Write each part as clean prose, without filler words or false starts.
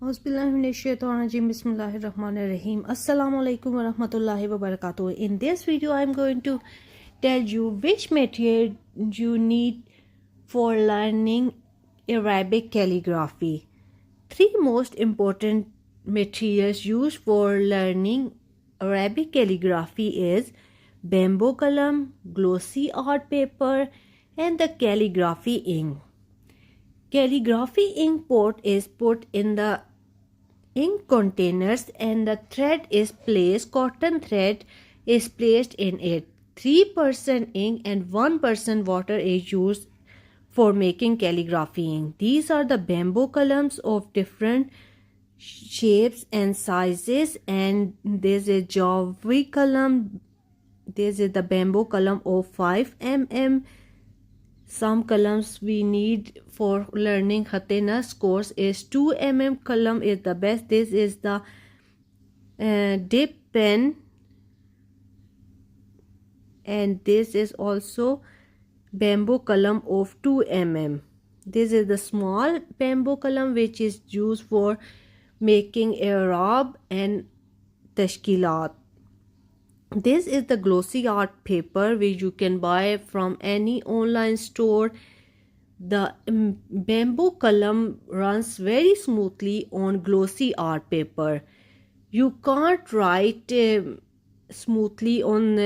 Bismillahirrahmanirrahim. Assalamu alaikum wa rahmatullahi wa barakatuh. In this video, I'm going to tell you which material you need for learning Arabic calligraphy. Three most important materials used for learning Arabic calligraphy is bamboo qalam, glossy art paper, and the calligraphy ink. Calligraphy ink pot is put in the ink containers and the thread is placed, cotton thread is placed in it. 3% ink and 1% water is used for making calligraphy ink. These are the bamboo columns of different shapes and sizes, and there's a Jawi column. This is the bamboo column of 5 mm. Some columns we need for learning Naskh course is 2 mm column is the best. This is the dip pen, and this is also bamboo column of 2 mm. This is the small bamboo column which is used for making Arab and tashkilat. This is the glossy art paper which you can buy from any online store. The bamboo column runs very smoothly on glossy art paper. You can't write smoothly on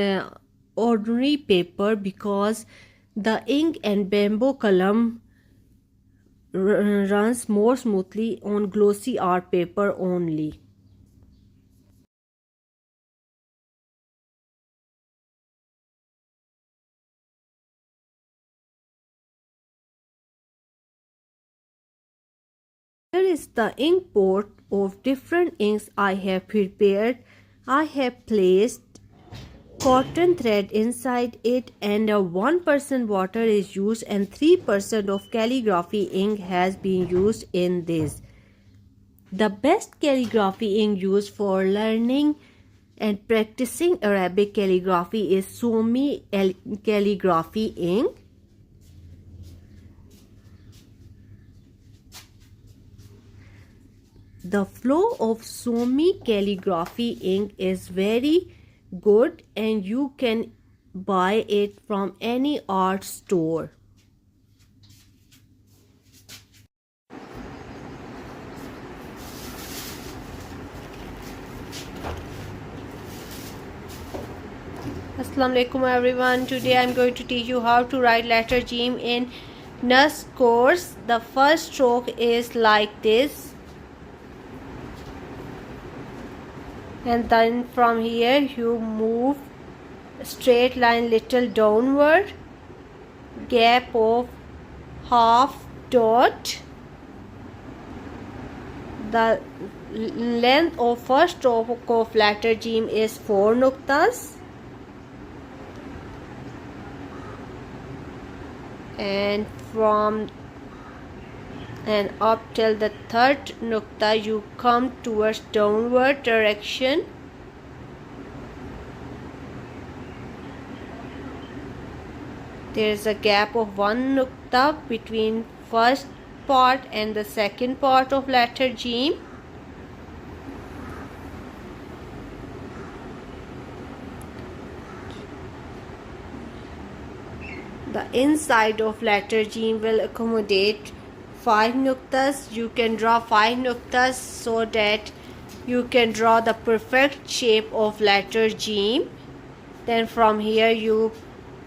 ordinary paper because the ink and bamboo column runs more smoothly on glossy art paper only. Here is the ink pot of different inks I have prepared. I have placed cotton thread inside it, and 1% water is used and 3% of calligraphy ink has been used in this. The best calligraphy ink used for learning and practicing Arabic calligraphy is Somi calligraphy ink. The flow of Somi calligraphy ink is very good and you can buy it from any art store. Assalamu alaikum everyone. Today I'm going to teach you how to write letter Jim in Naskh course. The first stroke is like this. And then from here you move straight line little downward, gap of half dot. The length of first stroke of letter Jim is 4 nuktas, and from and up till the third nukta you come towards downward direction. There is a gap of 1 nukta between first part and the second part of letter Jim. The inside of letter Jim will accommodate 5 nuktas. You can draw 5 nuktas so that you can draw the perfect shape of letter Jim. Then from here you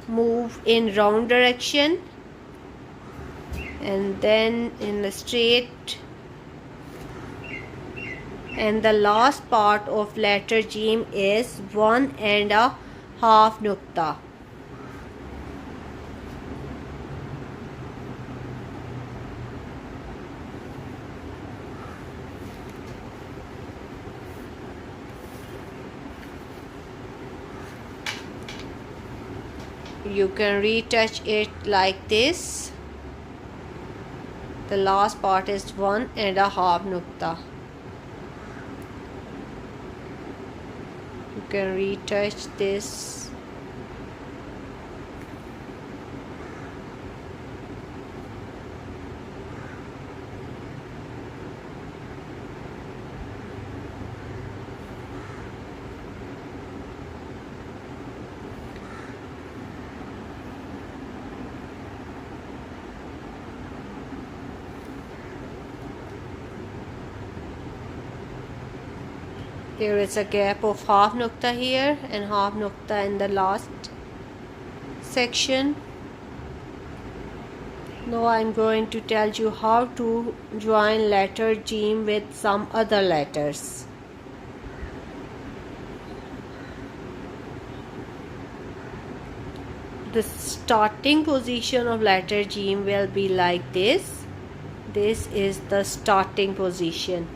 move in round direction and then in the straight, and the last part of letter Jim is 1.5 nukta. You can retouch it like this. The last part is 1.5 nukta. You can retouch this. There is a gap of half nukta here and half nukta in the last section. Now I'm going to tell you how to join letter Jim with some other letters. The starting position of letter Jim will be like this. This is the starting position.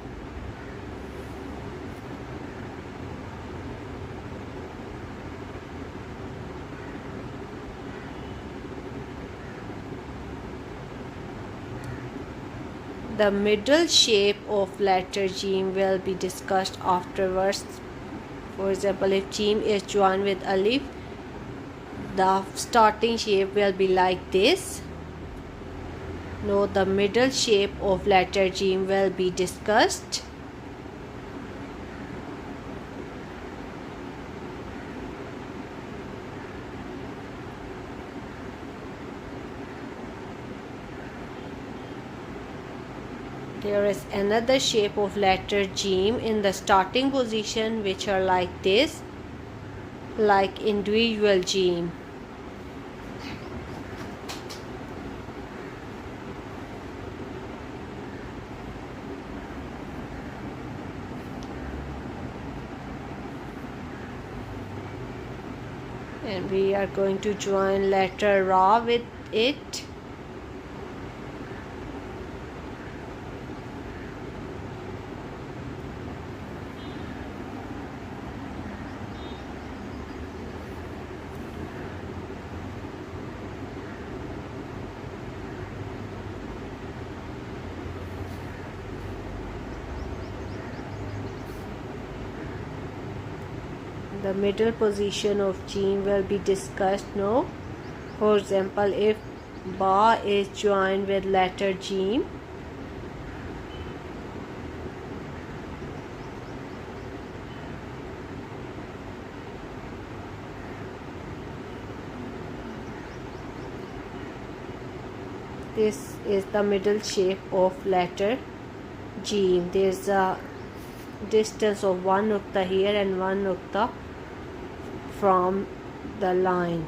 The middle shape of letter Jim will be discussed afterwards. For example, if Jim is joined with alif, the starting shape will be like this. Now the middle shape of letter Jim will be discussed. There is another shape of letter Jim in the starting position, which are like this, like individual Jim. And we are going to join letter Ra with it. The middle position of Jim will be discussed now. For example, if Ba is joined with letter Jim, this is the middle shape of letter Jim. There is a distance of one nukta here and one nukta from the line.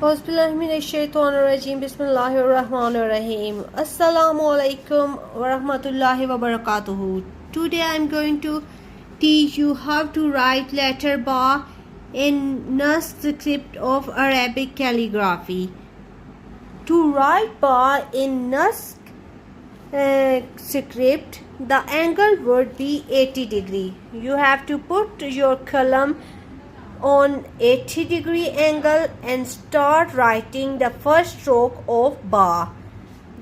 Bismillahirrahmanirrahim. Bismillahirrahmanirrahim. Assalamu alaikum wa rahmatullahi wa barakatuhu. Today I am going to teach you how to write letter Ba in Naskh script of Arabic calligraphy. To write Ba in Naskh script, the angle would be 80 degree. You have to put your qalam on 80-degree angle and start writing the first stroke of Ba.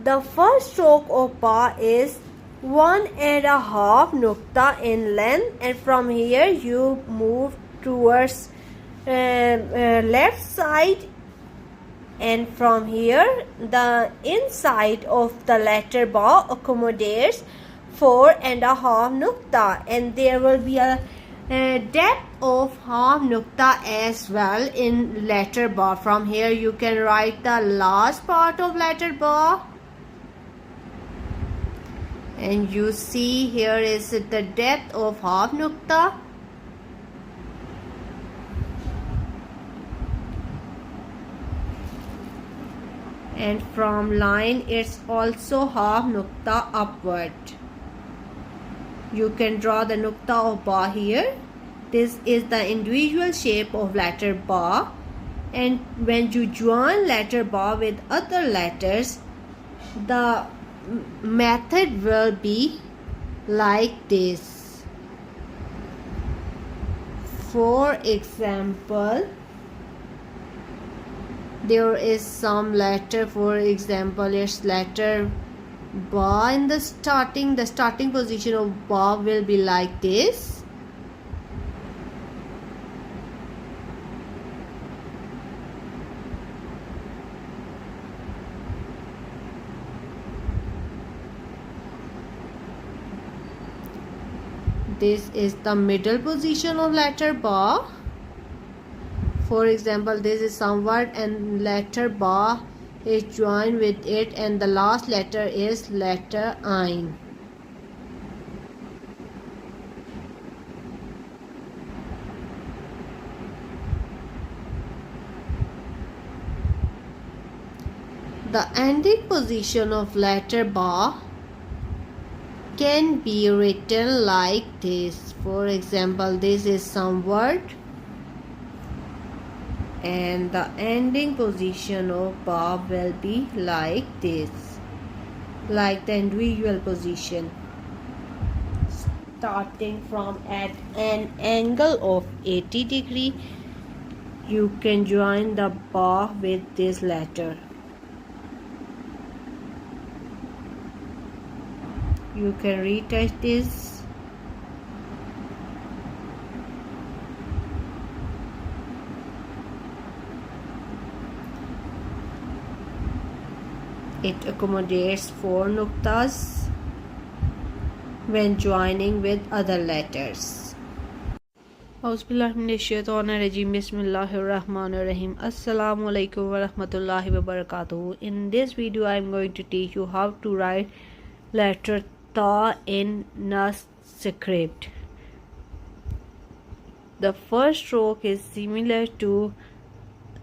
The first stroke of Ba is 1.5 nukta in length, and from here you move towards left side, and from here the inside of the letter Ba accommodates 4.5 nukta, and there will be a depth of half nukta as well in letter Ba. From here you can write the last part of letter Ba, and you see here is the depth of half nukta. And from line it's also half nukta upward. You can draw the nukta of Ba here. This is the individual shape of letter Ba, and when you join letter Ba with other letters, the method will be like this. For example, there is some letter, for example it's letter Ba in the starting position of Ba will be like this. This is the middle position of letter Ba. For example, this is some word and letter Ba is joined with it, and the last letter is letter Ain. The ending position of letter Ba can be written like this. For example, this is some word, and the ending position of Ba will be like this, like the individual position, starting from at an angle of 80 degree. You can join the Ba with this letter. You can retouch this. It accommodates 4 nuktas when joining with other letters. Bismillahirrahmanirrahim. Assalamu alaikum warahmatullahi wabarakatuh. In this video, I am going to teach you how to write letter Ta in Naskh script. The first stroke is similar to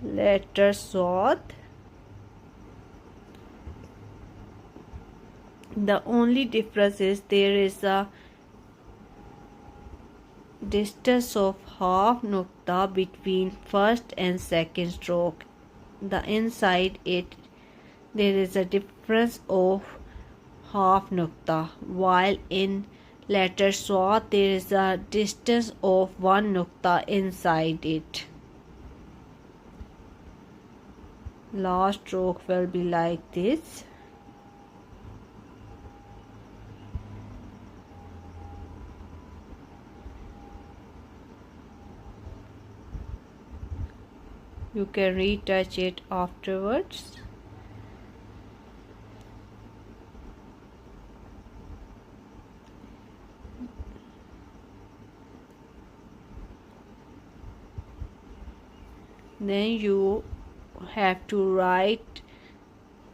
letter Sod. The only difference is there is a distance of half nukta between first and second stroke. The inside it there is a difference of half nukta, while in letter Swat there is a distance of 1 nukta inside it. Last stroke will be like this. You can retouch it afterwards. Then you have to write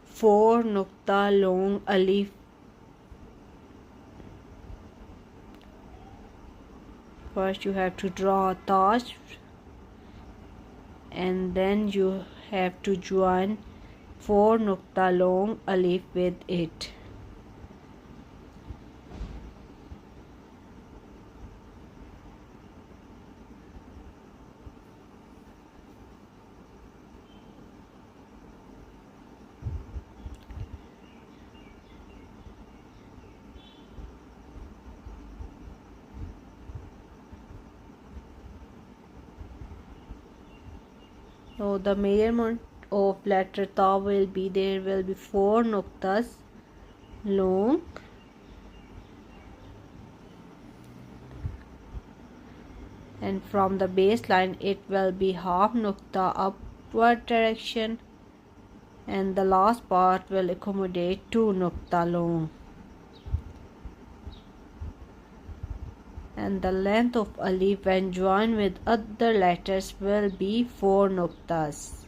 4 nukta long alif. First you have to draw a taj, and then you have to join 4 nukta long alif with it. So the measurement of letter Ta will be, there will be 4 nuktas long, and from the baseline it will be half nukta upward direction, and the last part will accommodate 2 nukta long, and the length of alif when joined with other letters will be 4 nuktas.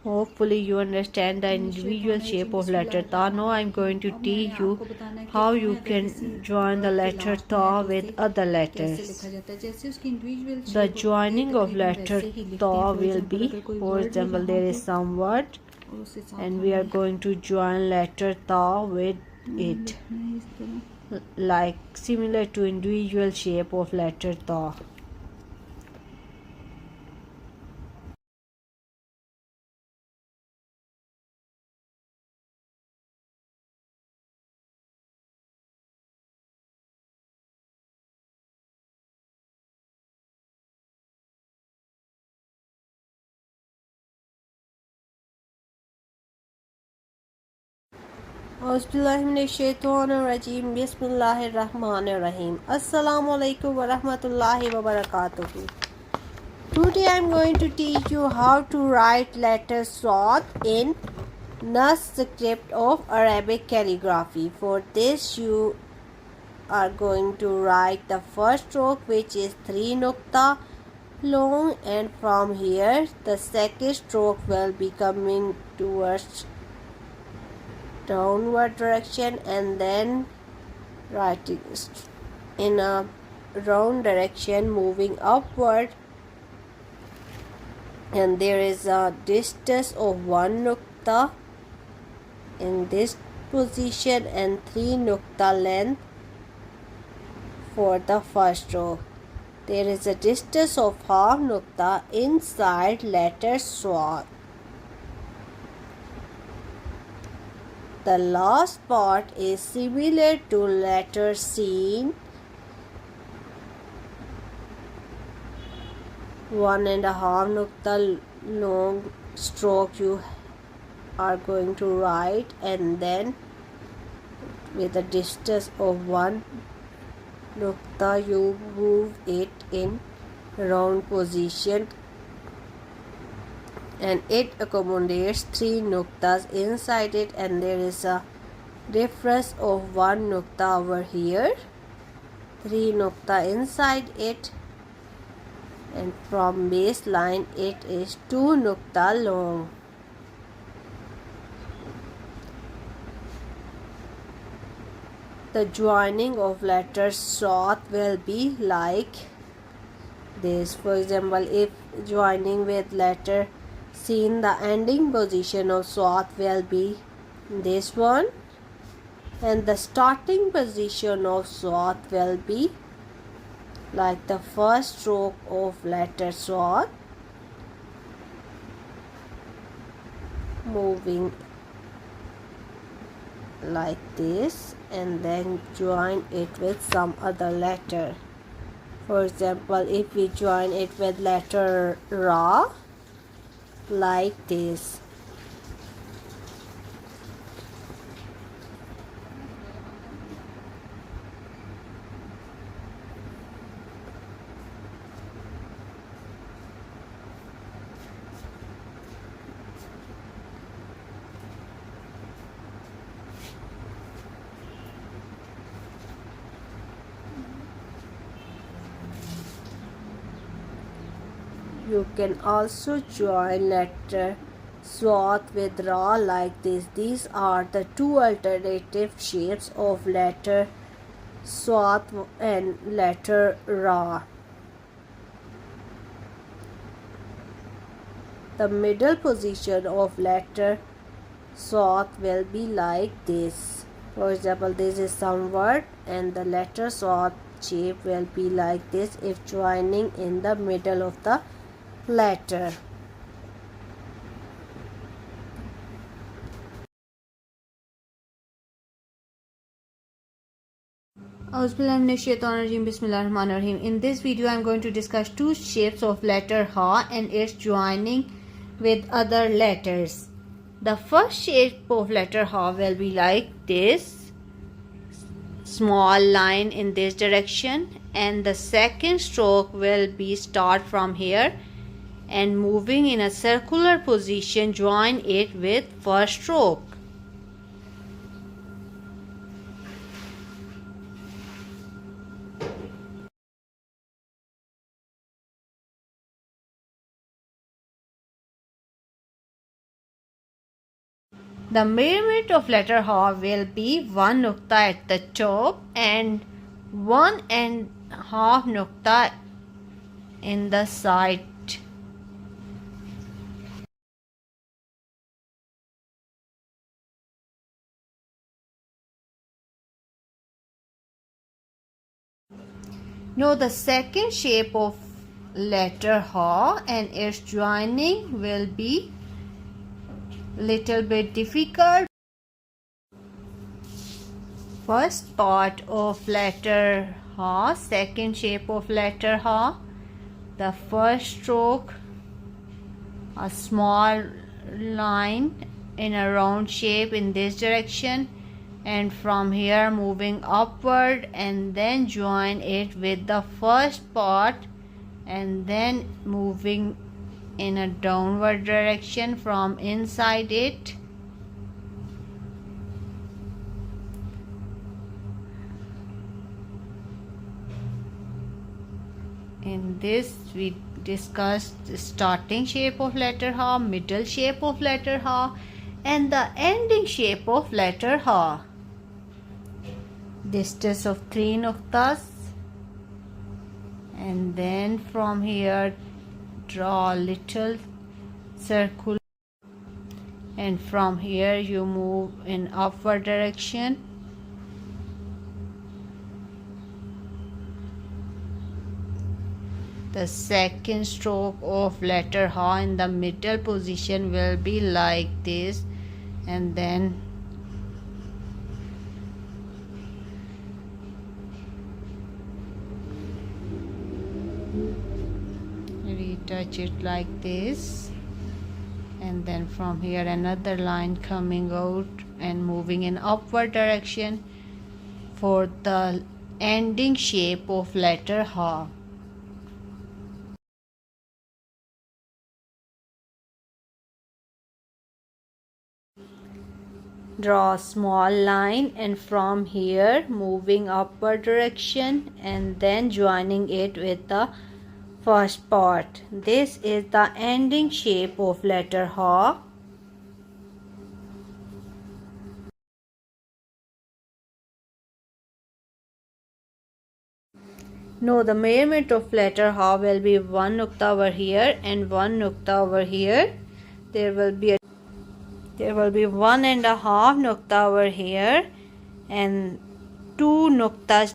Hopefully you understand the individual shape of letter Ta. Now I am going to teach you how you can join the letter Ta with other letters. The joining of letter Ta will be, for example, there is some word, and we are going to join letter Ta with it, like similar to individual shape of letter Ta. Bismillahirrahmanirrahim. Assalamu alaikum warahmatullahi wabarakatuh. Today I am going to teach you how to write letter Sod in Naskh script of Arabic calligraphy. For this you are going to write the first stroke, which is 3 nukta, long, and from here the second stroke will be coming towards downward direction and then writing in a round direction moving upward, and there is a distance of 1 nukta in this position and 3 nukta length for the first stroke. There is a distance of half nukta inside letter swat. The last part is similar to letter sin. 1.5 nukta long stroke you are going to write, and then with a distance of 1 nukta you move it in round position, and it accommodates 3 nuktas inside it, and there is a difference of 1 nukta over here, 3 nukta inside it, and from baseline it is 2 nukta long. The joining of letters Sawt will be like this. For example, if joining with letter Sin, the ending position of Sawt will be this one, and the starting position of Sawt will be like the first stroke of letter Sawt, moving like this, and then join it with some other letter. For example, if we join it with letter Ra, like this. You can also join letter Swat with Ra like this. These are the two alternative shapes of letter Swat and letter Ra. The middle position of letter Swat will be like this. For example, this is some word, and the letter Swat shape will be like this if joining in the middle of the letter. Bismillahirrahmanirrahim. In this video, I am going to discuss two shapes of letter Ha and its joining with other letters. The first shape of letter Ha will be like this, small line in this direction, and the second stroke will be start from here and moving in a circular position, join it with first stroke. The measurement of letter Ha will be 1 nukta at the top and 1.5 nukta in the side. Now the second shape of letter Ha and its joining will be little bit difficult. First part of letter Ha, second shape of letter Ha, the first stroke, a small line in a round shape in this direction, and from here moving upward, and then join it with the first part, and then moving in a downward direction from inside it. In this we discussed the starting shape of letter ha, middle shape of letter ha, and the ending shape of letter ha. Distance of 3 nuqtas, and then from here draw a little circle, and from here you move in upward direction. The second stroke of letter ha in the middle position will be like this, and then retouch it like this, and then from here another line coming out and moving in upward direction for the ending shape of letter ha. Draw a small line, and from here moving upward direction and then joining it with the first part. This is the ending shape of letter ha. Now the measurement of letter ha will be 1 nukta over here and 1 nukta over here. There will be 1.5 nukta over here and 2 nuktas.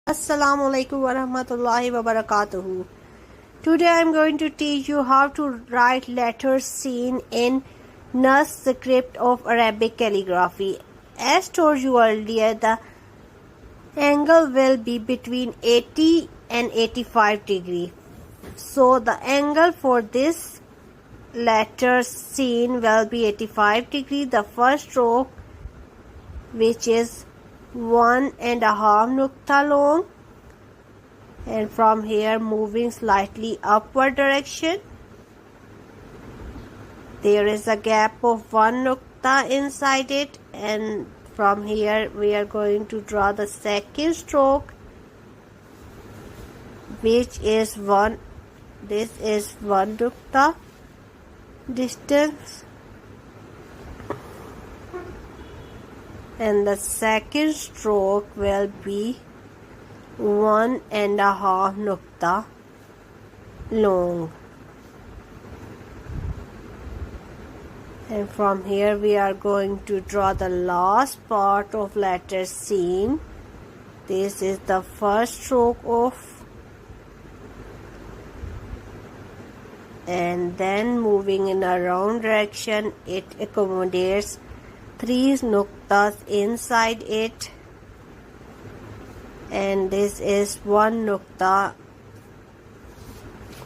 Assalamu alaikum wa rahmatullahi wa barakatuhu. Today I am going to teach you how to write letters seen in Naskh script of Arabic calligraphy. As told you earlier, the angle will be between 80 and 85 degree. So the angle for this letter seen will be 85 degree. The first stroke, which is 1.5 nukta long, and from here moving slightly upward direction. There is a gap of 1 nukta inside it, and from here we are going to draw the second stroke, which is 1. This is 1 nukta distance, and the second stroke will be 1.5 nukta long, and from here we are going to draw the last part of letter seen. This is the first stroke of, and then moving in a round direction, it accommodates 3 nuktas inside it, and this is 1 nukta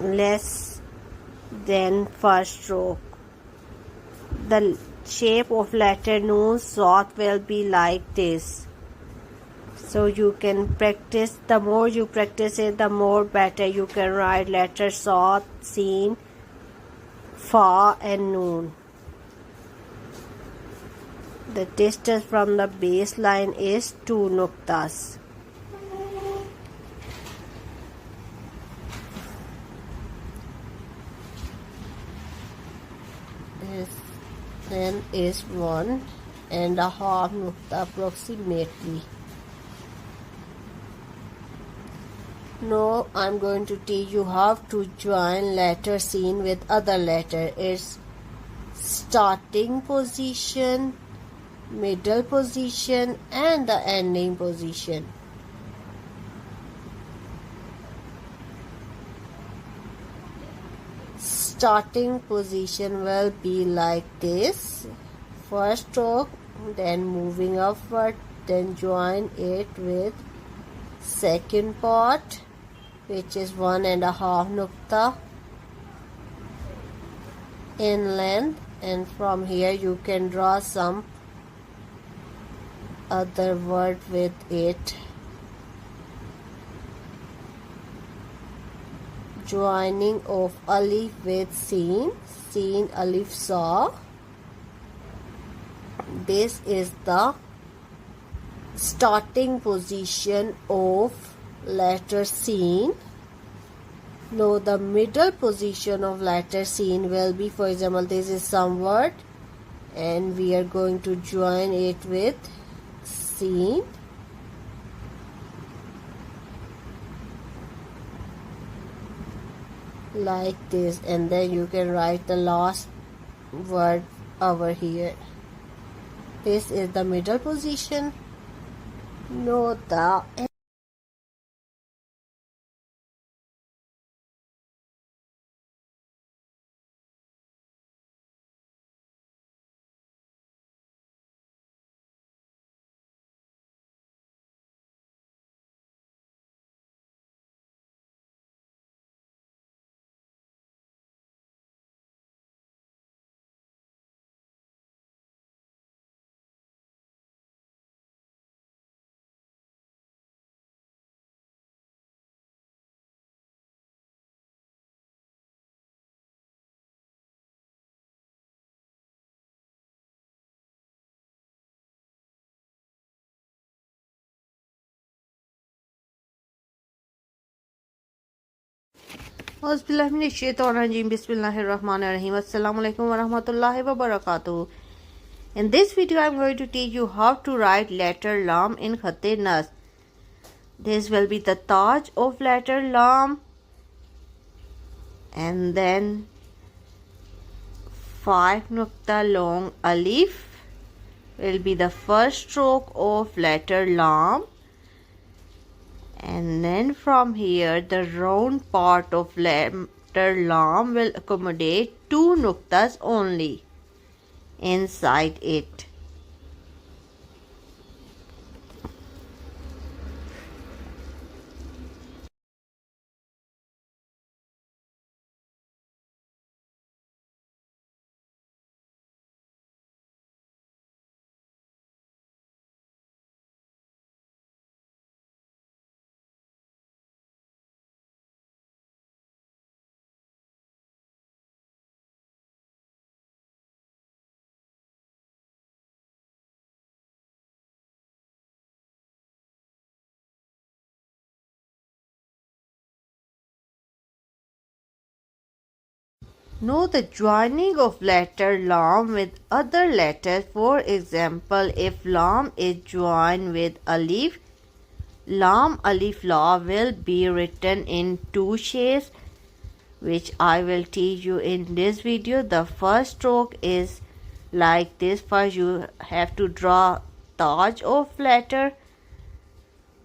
less than first stroke. The shape of letter noon Sot will be like this. So you can practice. The more you practice it, the more better you can write letter Sot, Sin, Fa and Noon. The distance from the baseline is 2 nuktas. This then is 1.5 nukta approximately. Now I'm going to teach you how to join letter seen with other letter. Its starting position, middle position and the ending position. starting position will be like this. First stroke, then moving upward, then join it with second part, which is 1.5 nukta in length, and from here you can draw some other word with it. Joining of alif with seen, alif saw. This is the starting position of letter seen. Now the middle position of letter seen will be, for example, this is some word and we are going to join it with seen. Like this, and then you can write the last word over here. This is the middle position. Note the Bismillahirrahmanirrahim. Assalamu alaikum wa rahmatullahi wa barakatuh. In this video, I am going to teach you how to write letter lam in khat-e Naskh. This will be the taj of letter lam, and then 5 nukta long alif will be the first stroke of letter lam, and then from here the round part of letter lam will accommodate 2 nuktas only inside it. Know the joining of letter lam with other letters. For example, if lam is joined with alif, lam alif la will be written in 2 shapes, which I will teach you in this video. The first stroke is like this. First you have to draw taj of letter,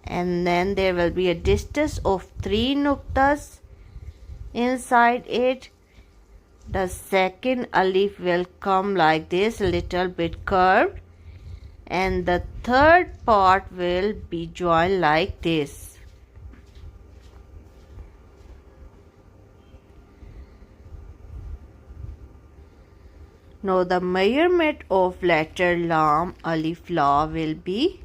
and then there will be a distance of 3 nuktas inside it. The second alif will come like this, a little bit curved, and the third part will be joined like this. Now the measurement of letter lam alif la will be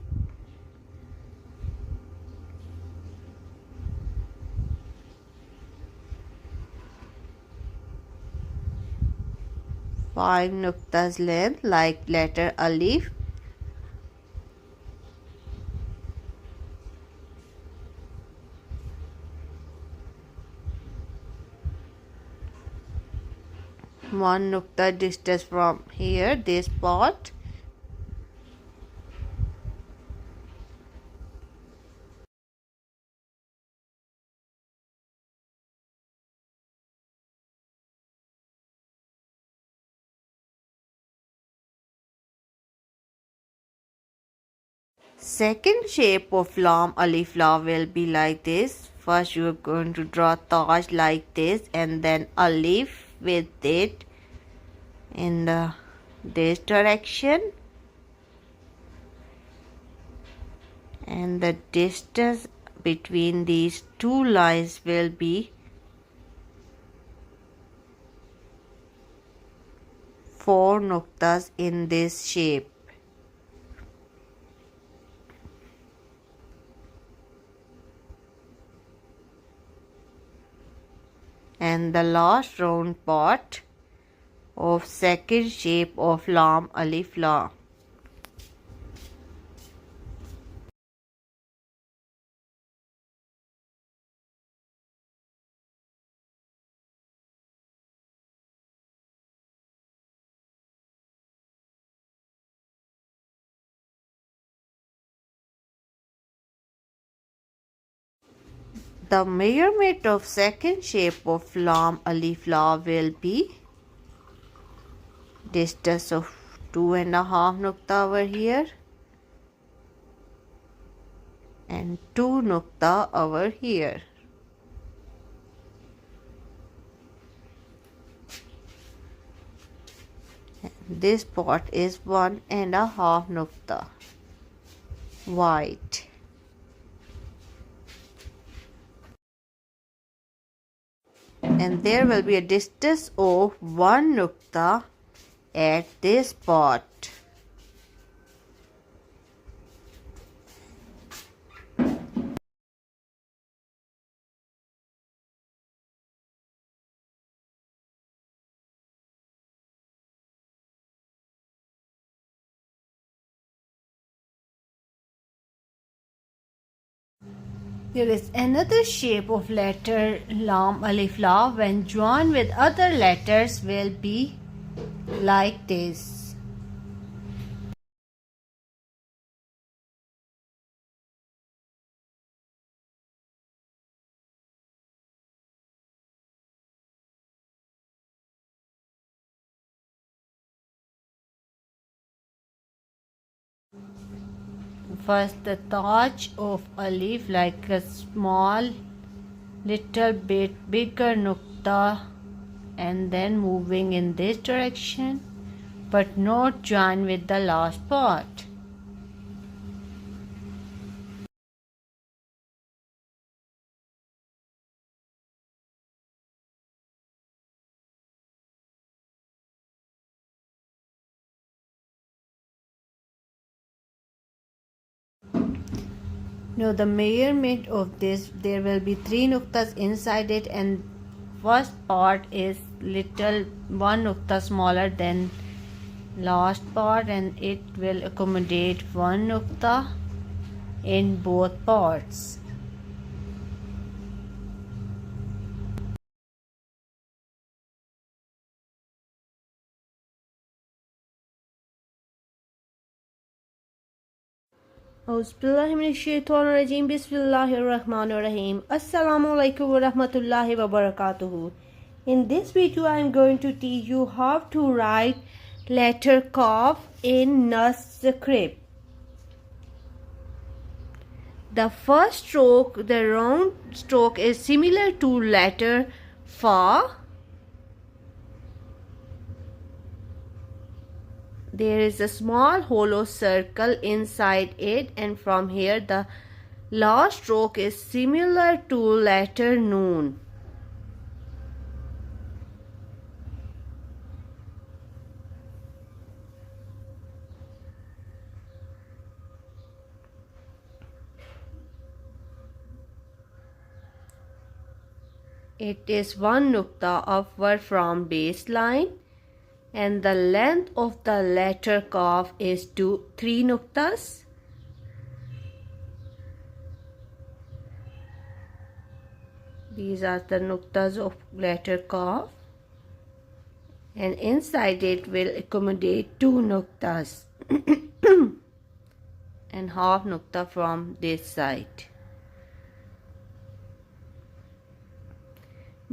5 nuktas length like letter alif. One nukta distance from here, this part. Second shape of lam alif la will be like this. First you are going to draw taj like this, and then alif with it in this direction, and the distance between these two lines will be 4 nuktas in this shape. And the last round part of second shape of lam alif la. The measurement of second shape of lam alif la will be distance of 2.5 nukta over here and 2 nukta over here. This part is 1.5 nukta wide. And there will be a distance of 1 nukta at this part. There is another shape of letter lam alif la. When joined with other letters will be like this. First the touch of alif, like a small little bit bigger nukta, and then moving in this direction but not join with the last part. Now the measurement of this, there will be 3 nuktas inside it, and first part is little 1 nukta smaller than last part, and it will accommodate 1 nukta in both parts. Auzubillahiminash-shaytanir-rajeem. Bismillahir-rahmanir-rahim. Assalamu alaikum wa rahmatullahi wa barakatuhu. In this video I am going to teach you how to write letter Qaf in Naskh script. The first stroke, the round stroke, is similar to letter Fa. There is a small hollow circle inside it, and from here the last stroke is similar to letter Noon. It is 1 nukta upward from baseline, and the length of the letter Qaf is 3 nuktas. These are the nuktas of letter Qaf, and inside it will accommodate 2 nuktas and half nukta from this side.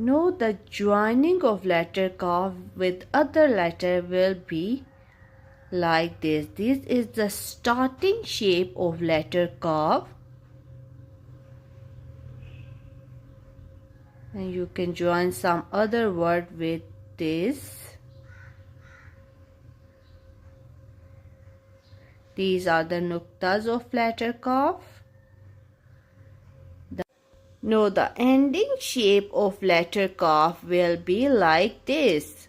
Now the joining of letter Qaf with other letter will be like this. This is the starting shape of letter Qaf, and you can join some other word with this. These are the nuktas of letter Qaf. Now the ending shape of letter Qaf will be like this.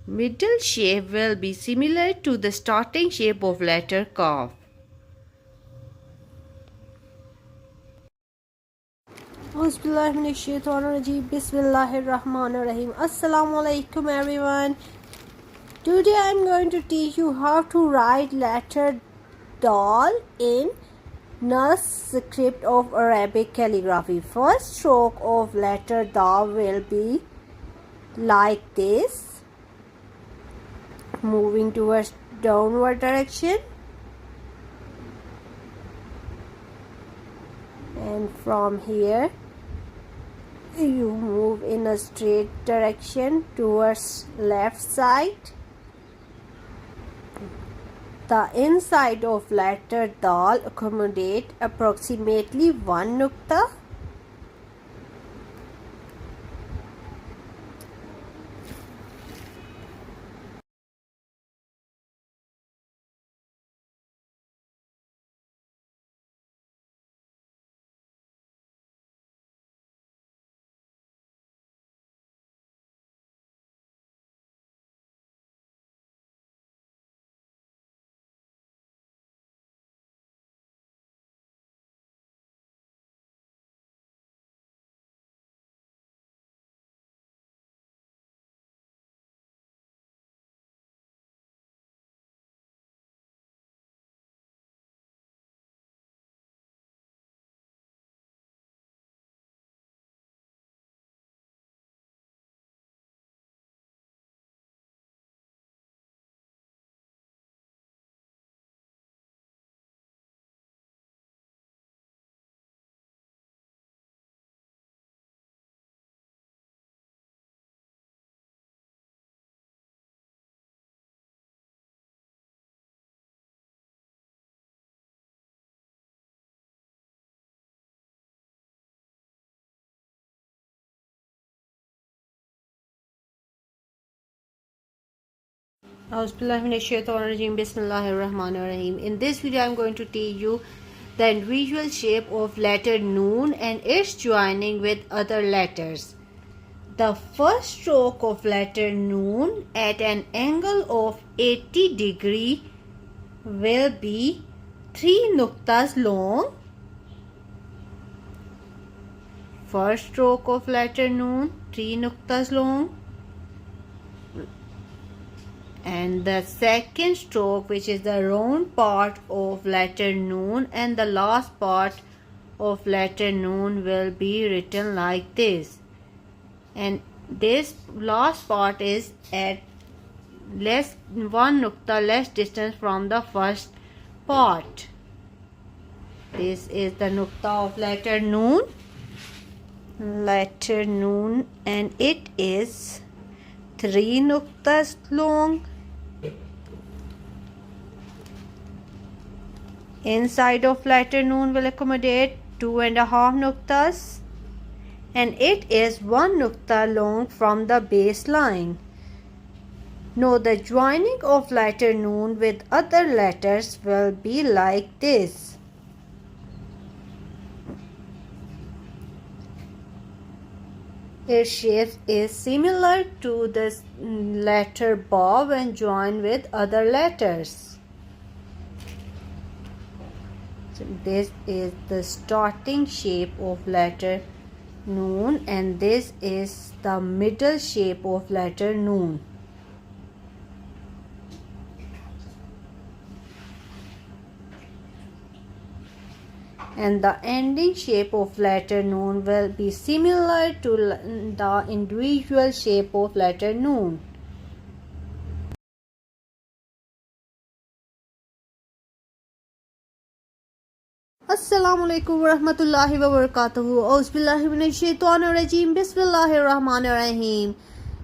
Middle shape will be similar to the starting shape of letter Qaf. Bismillahirrahmanirrahim. Assalamu alaikum everyone. Today I am going to teach you how to write letter Dal in Naskh Script of Arabic calligraphy. First stroke of letter Dal will be like this, moving towards downward direction, and from here you move in a straight direction towards left side. The inside of letter Dal accommodate approximately 1 nukta. Bismillahirrahmanirrahim. In this video, I am going to teach you the individual shape of letter Noon and its joining with other letters. The first stroke of letter Noon at an angle of 80 degree will be 3 nuktas long. First stroke of letter Noon, 3 nuktas long. And the second stroke, which is the round part of letter Noon, and the last part of letter Noon will be written like this. And this last part is at 1 nukta less distance from the first part. This is the nukta of letter Noon. Letter Noon, and it is 3 nuktas long. Inside of letter Noon will accommodate 2.5 nuktas, and it is 1 nukta long from the baseline. Now the joining of letter Noon with other letters will be like this. Its shape is similar to the letter Ba when joined with other letters. So this is the starting shape of letter Noon, and this is the middle shape of letter Noon. And the ending shape of letter Noon will be similar to the individual shape of letter Noon. Assalamu alaikum warahmatullahi wabarakatuh. Auzubillahi minash shaitanir rajeem. Bismillahirrahmanirrahim.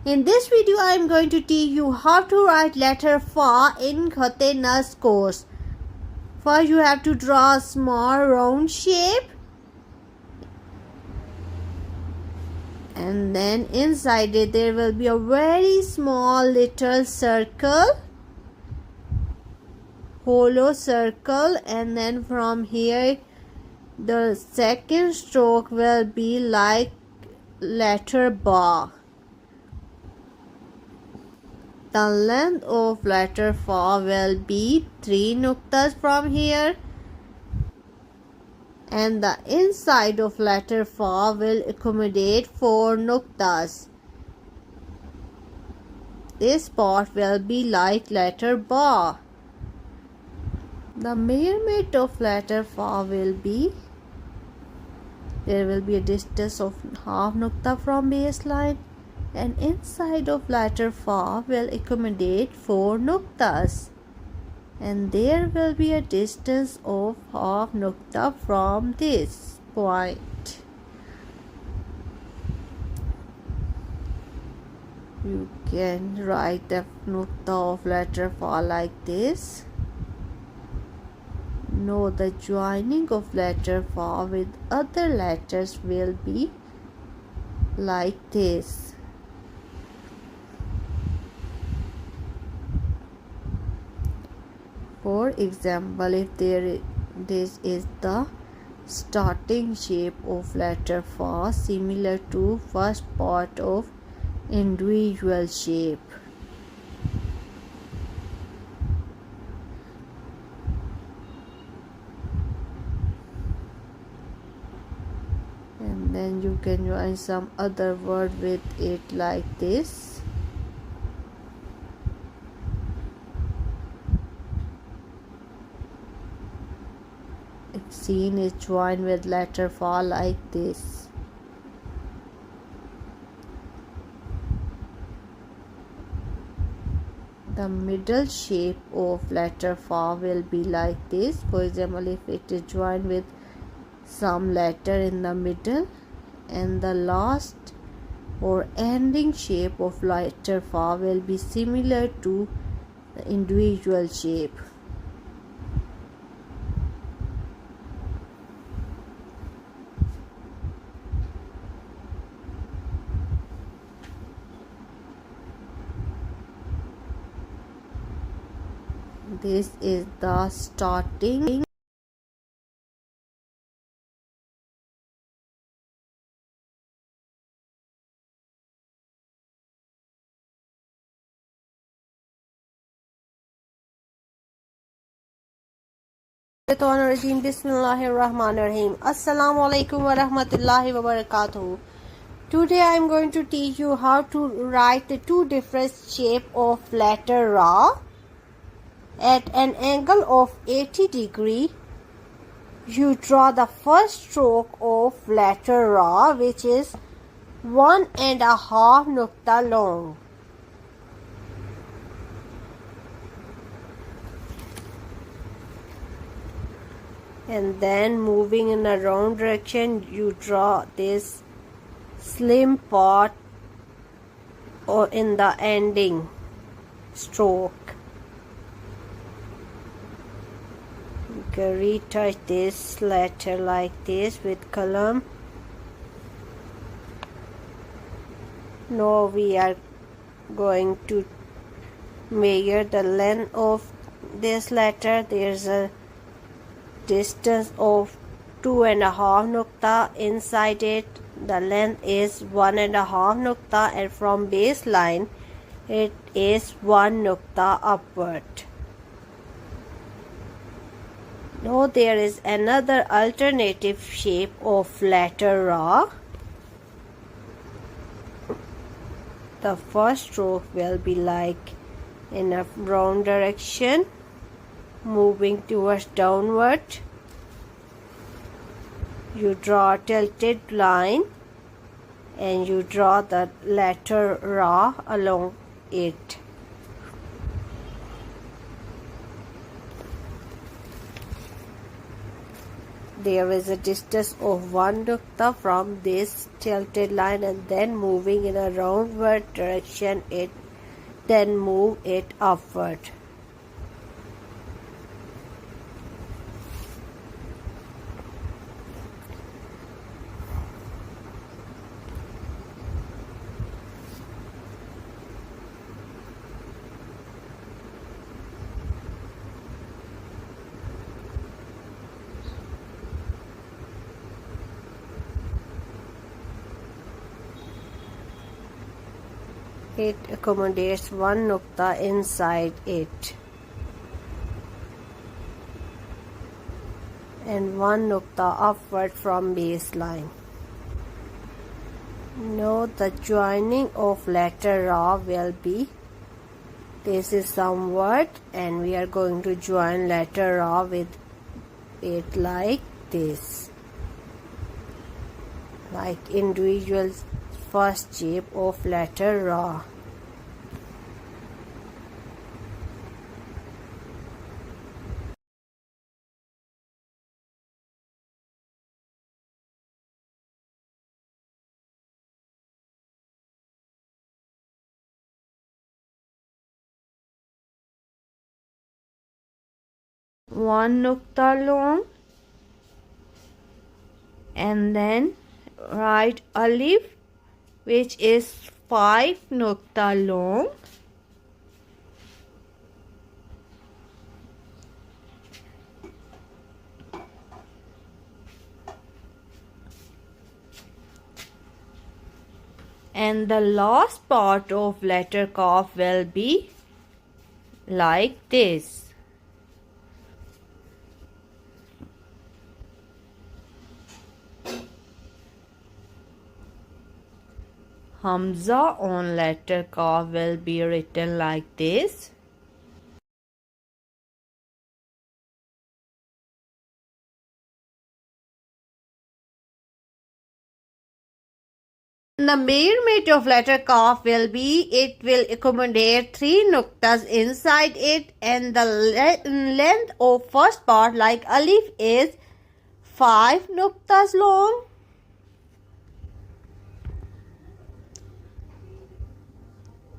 In this video, I am going to teach you how to write letter Fa in Naskh course. First you have to draw a small round shape, and then inside it there will be a very small little circle, hollow circle, and then from here the second stroke will be like letter ba. The length of letter fa will be 3 nuktas from here, and the inside of letter fa will accommodate 4 nuktas. This part will be like letter ba. The measurement of letter fa will be, there will be a distance of half nukta from baseline, and inside of letter fa will accommodate 4 nuktas, and there will be a distance of half nukta from this point. You can write the nukta of letter fa like this. Know the joining of letter fa with other letters will be like this. For example, if this is the starting shape of letter fa, similar to first part of individual shape. And then you can join some other word with it like this. If seen is joined with letter fa like this. The middle shape of letter fa will be like this. For example, if it is joined with some letter in the middle, and the last or ending shape of letter fa will be similar to the individual shape. This is the starting . Bismillahirrahmanirrahim. Assalamu alaikum wa rahmatullahi wa barakatuh. Today I am going to teach you how to write the two different shape of letter ra at an angle of 80 degree. You draw the first stroke of letter ra, which is 1.5 nukta long. And then moving in a round direction, you draw this slim part or in the ending stroke. You can retouch this letter like this with qalam. Now we are going to measure the length of this letter. There's a distance of 2.5 nukta inside it. The length is 1.5 nukta, and from baseline it is 1 nukta upward. Now there is another alternative shape of letter ra. The first stroke will be like in a round direction, moving towards downward. You draw a tilted line and you draw the letter ra along it. There is a distance of 1 nukta from this tilted line, and then moving in a roundward direction, then move it upward. it accommodates one nukta inside it and one nukta upward from baseline. Note the joining of letter Ra will be, this is some word and we are going to join letter Ra with it like this, like individual first shape of letter Ra. One nukta long, and then write alif, which is 5 nukta long, and the last part of letter Qaf will be like this. Hamza on letter Qaf will be written like this. The measurement of letter Qaf will be, it will accommodate 3 nuktas inside it, and the length of first part like alif is 5 nuktas long.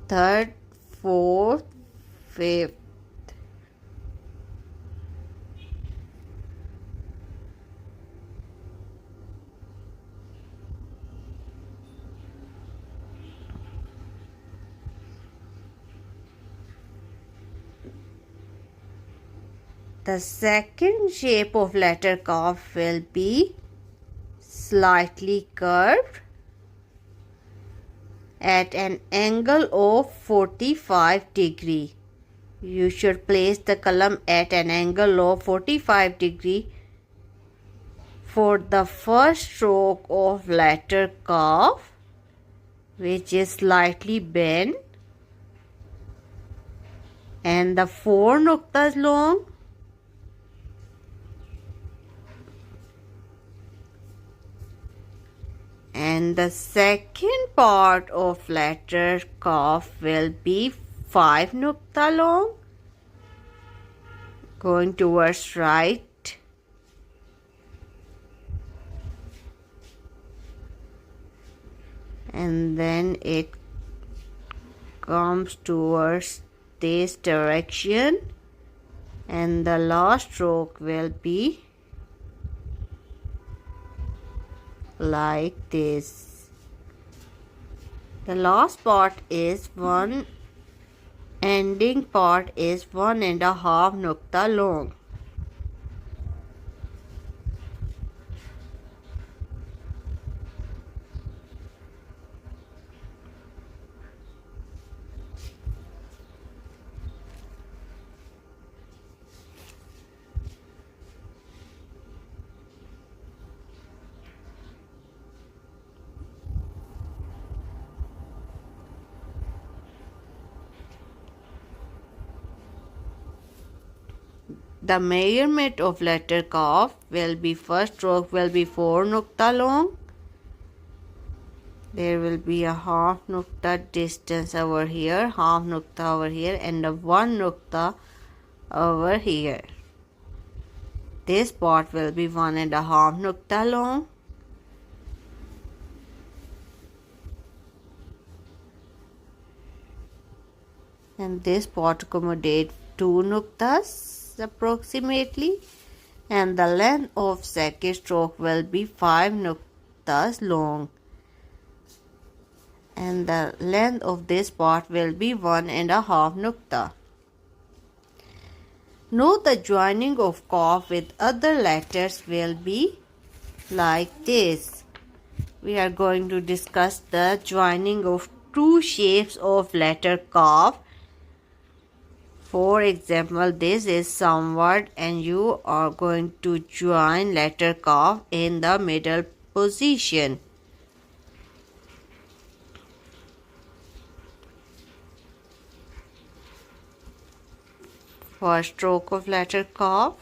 Third, fourth, fifth. The second shape of letter Qaf will be slightly curved at an angle of 45 degree. You should place the qalam at an angle of 45 degree for the first stroke of letter Qaf, which is slightly bent and the 4 nuktas long. And the second part of letter Qaf will be 5 nukta long, going towards right. And then it comes towards this direction, and the last stroke will be like this. The last part is ending part is 1.5 nukta long. The measurement of letter Qaf will be, first stroke will be 4 nukta long. There will be a half nukta distance over here, half nukta over here, and a 1 nukta over here. This part will be 1.5 nukta long. And this part accommodates 2 nuktas approximately, and the length of second stroke will be 5 nuktas long, and the length of this part will be 1.5 nukta. Note the joining of Qaf with other letters will be like this. We are going to discuss the joining of two shapes of letter Qaf. For example, this is some word and you are going to join letter Qaf in the middle position. First stroke of letter Qaf,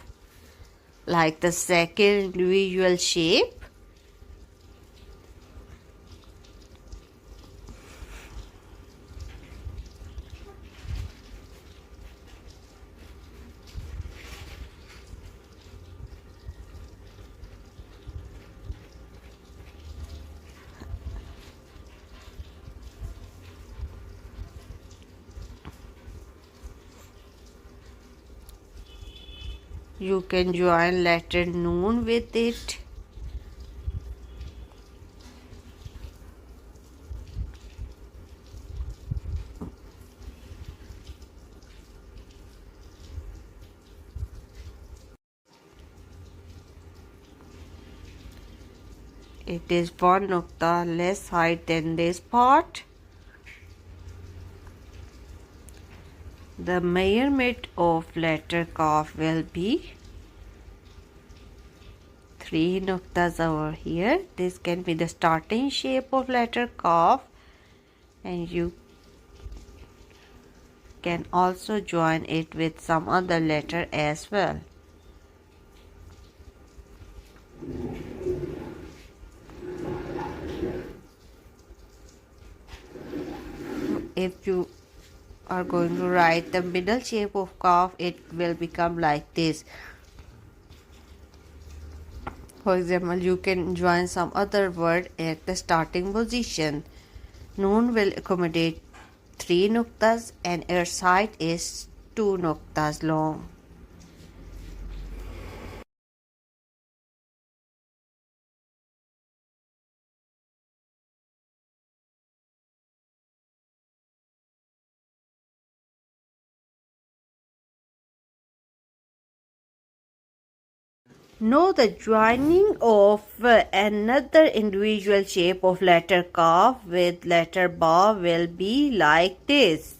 like the second individual shape. You can join letter Noon with it. It is 1 nukta less height than this part. The measurement of letter Qaf will be 3 nuktas over here. This can be the starting shape of letter Qaf, and you can also join it with some other letter as well. If you are going to write the middle shape of Qaf, it will become like this. For example, you can join some other word at the starting position. Noon will accommodate 3 nuktas and its height is 2 nuktas long. Now the joining of another individual shape of letter Qaf with letter Ba will be like this.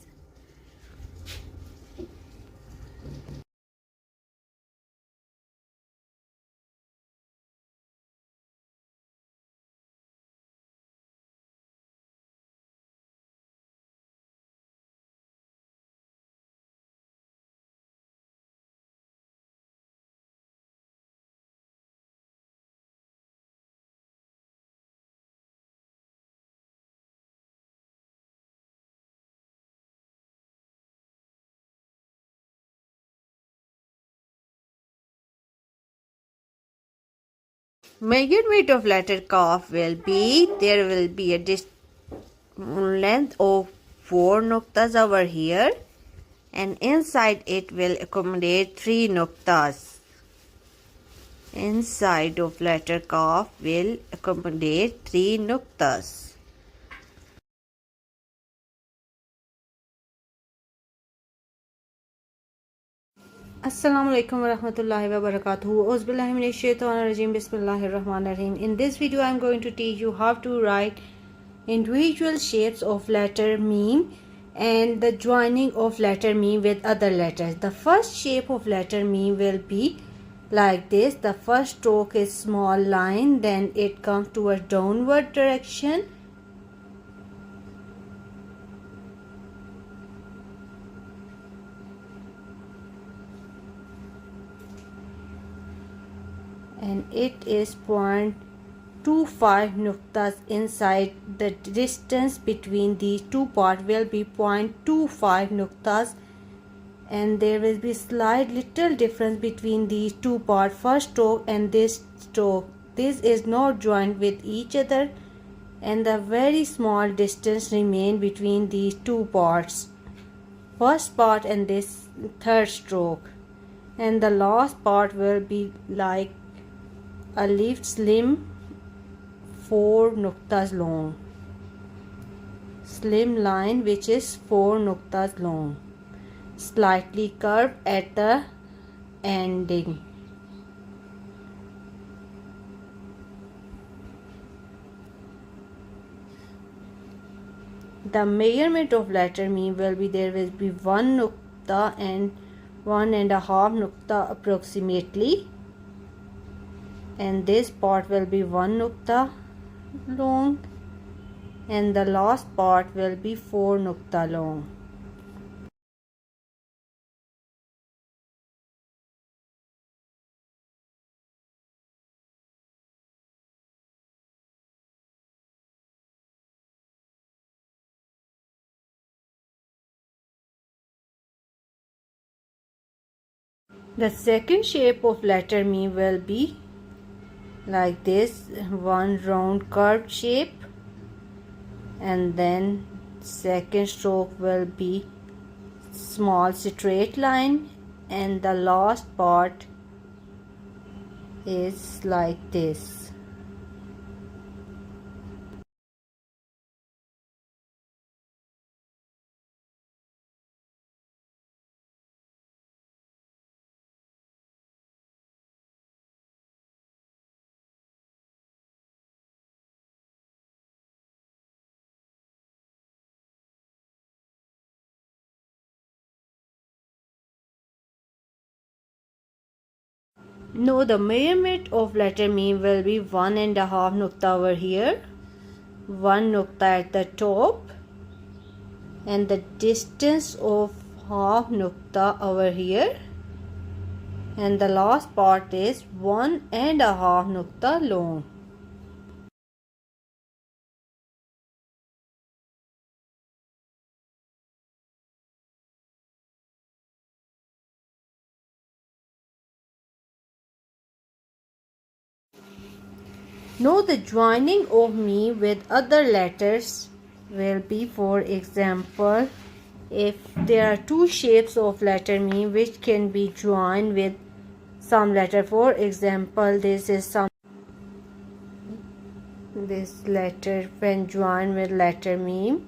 Measurement of letter Qaf will be, there will be a length of 4 nuktas over here, and inside it will accommodate 3 nuktas. Inside of letter Qaf will accommodate 3 nuktas. Assalamualaikum warahmatullahi wabarakatuh. Auzubillahi minash-shaytanir-rajim. Bismillahir-rahmanir-rahim. In this video, I am going to teach you how to write individual shapes of letter Meme and the joining of letter Meme with other letters. The first shape of letter Meme will be like this. The first stroke is small line, then it comes towards downward direction. And it is 0.25 nuktas inside. The distance between these two parts will be 0.25 nuktas, and there will be slight little difference between these two parts, first stroke and this stroke. This is not joined with each other, and the very small distance remain between these two parts, first part and this third stroke. And the last part will be like alif slim 4 nuktas long, slim line which is 4 nuktas long, slightly curved at the ending. the measurement of letter meme will be, there will be 1 nukta and 1.5 nukta approximately, and this part will be 1 nukta long, and the last part will be 4 nukta long. The second shape of letter meme will be like this, one round curved shape, and then second stroke will be small straight line, and the last part is like this. No, the measurement of letter meme will be 1.5 nukta over here, 1 nukta at the top, and the distance of half nukta over here, and the last part is 1.5 nukta long. Now the joining of me with other letters will be, for example, if there are two shapes of letter me which can be joined with some letter. For example, this letter when joined with letter meme,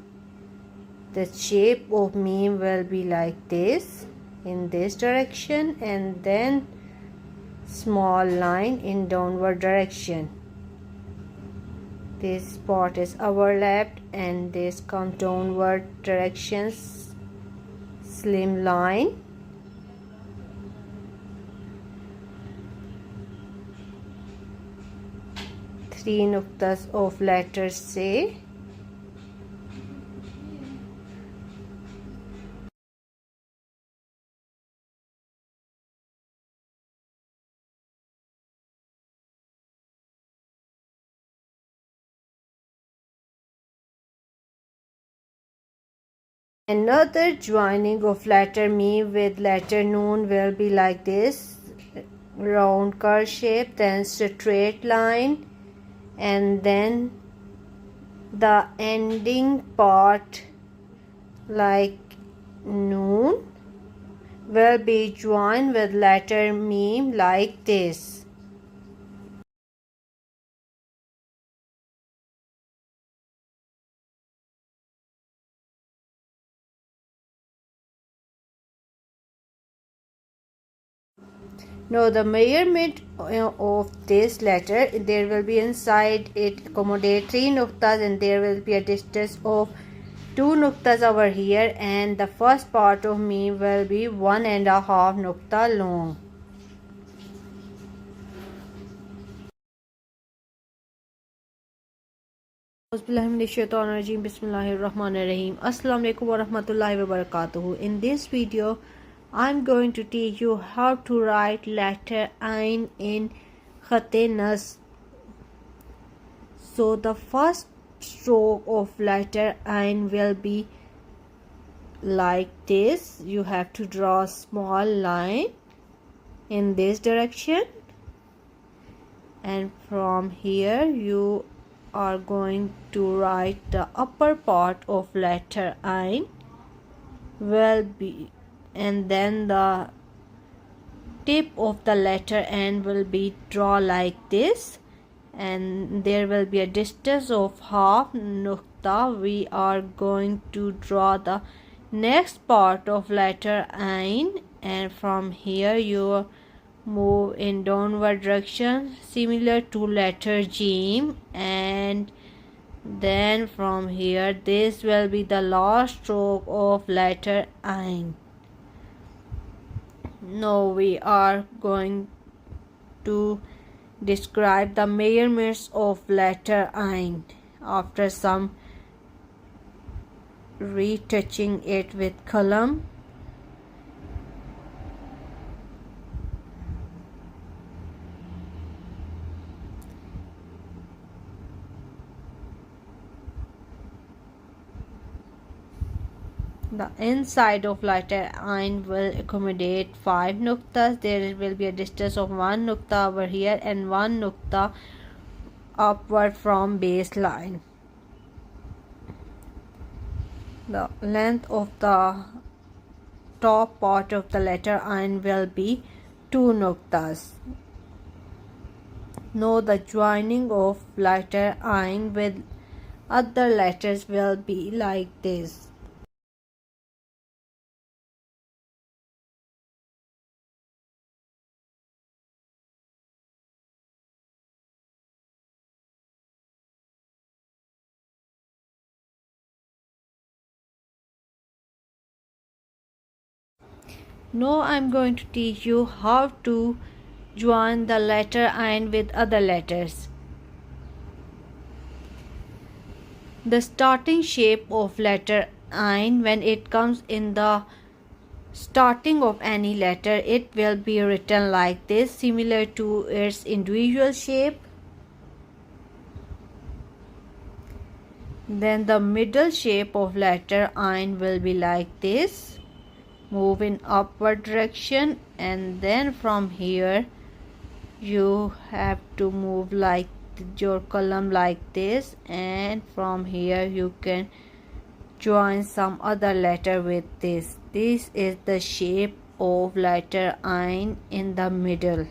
the shape of meme will be like this, in this direction, and then small line in downward direction. This part is overlapped and this comes downward directions, slim line. Three nuktas of letters say. Another joining of letter me with letter noon will be like this, round curve shape, then straight line, and then the ending part like noon will be joined with letter meme like this. Now the measurement of this letter, there will be inside it accommodate 3 nuktas, and there will be a distance of 2 nuktas over here, and the first part of me will be 1.5 nukta long. Bismillahirrahmanirrahim. Assalamu alaikum warahmatullahi wabarakatuh. In this video I'm going to teach you how to write letter Ain in Khat-e Naskh. So the first stroke of letter Ain will be like this. You have to draw a small line in this direction, and from here you are going to write the upper part of letter Ain will be, and then the tip of the letter N will be draw like this, and there will be a distance of half nukta. We are going to draw the next part of letter Ain, and from here you move in downward direction similar to letter Jim, and Then from here, this will be the last stroke of letter Ain. Now we are going to describe the measurements of letter Ain after some retouching it with qalam. The inside of letter Ain will accommodate 5 nuktas. There will be a distance of 1 nukta over here and 1 nukta upward from baseline. The length of the top part of the letter Ain will be 2 nuktas. Now the joining of letter Ain with other letters will be like this. Now I'm going to teach you how to join the letter Ain with other letters. The starting shape of letter Ain, when it comes in the starting of any letter, it will be written like this, similar to its individual shape. Then the middle shape of letter Ain will be like this, move in upward direction, and then from here you have to move like your column like this, and from here you can join some other letter with this. This is the shape of letter Ain in the middle.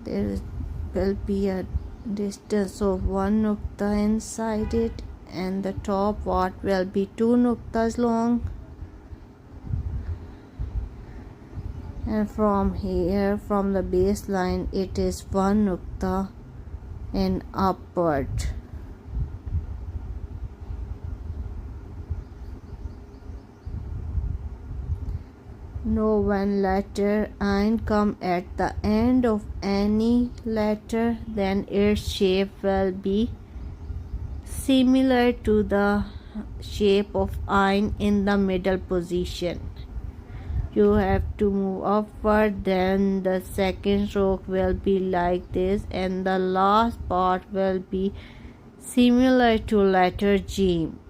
There will be a distance of 1 nukta inside it, and the top part will be 2 nuktas long. And from here, from the baseline, it is 1 nukta and upward. Now when letter Ain come at the end of any letter, then its shape will be similar to the shape of Ain in the middle position. You have to move upward, then the second stroke will be like this, and the last part will be similar to letter Jim.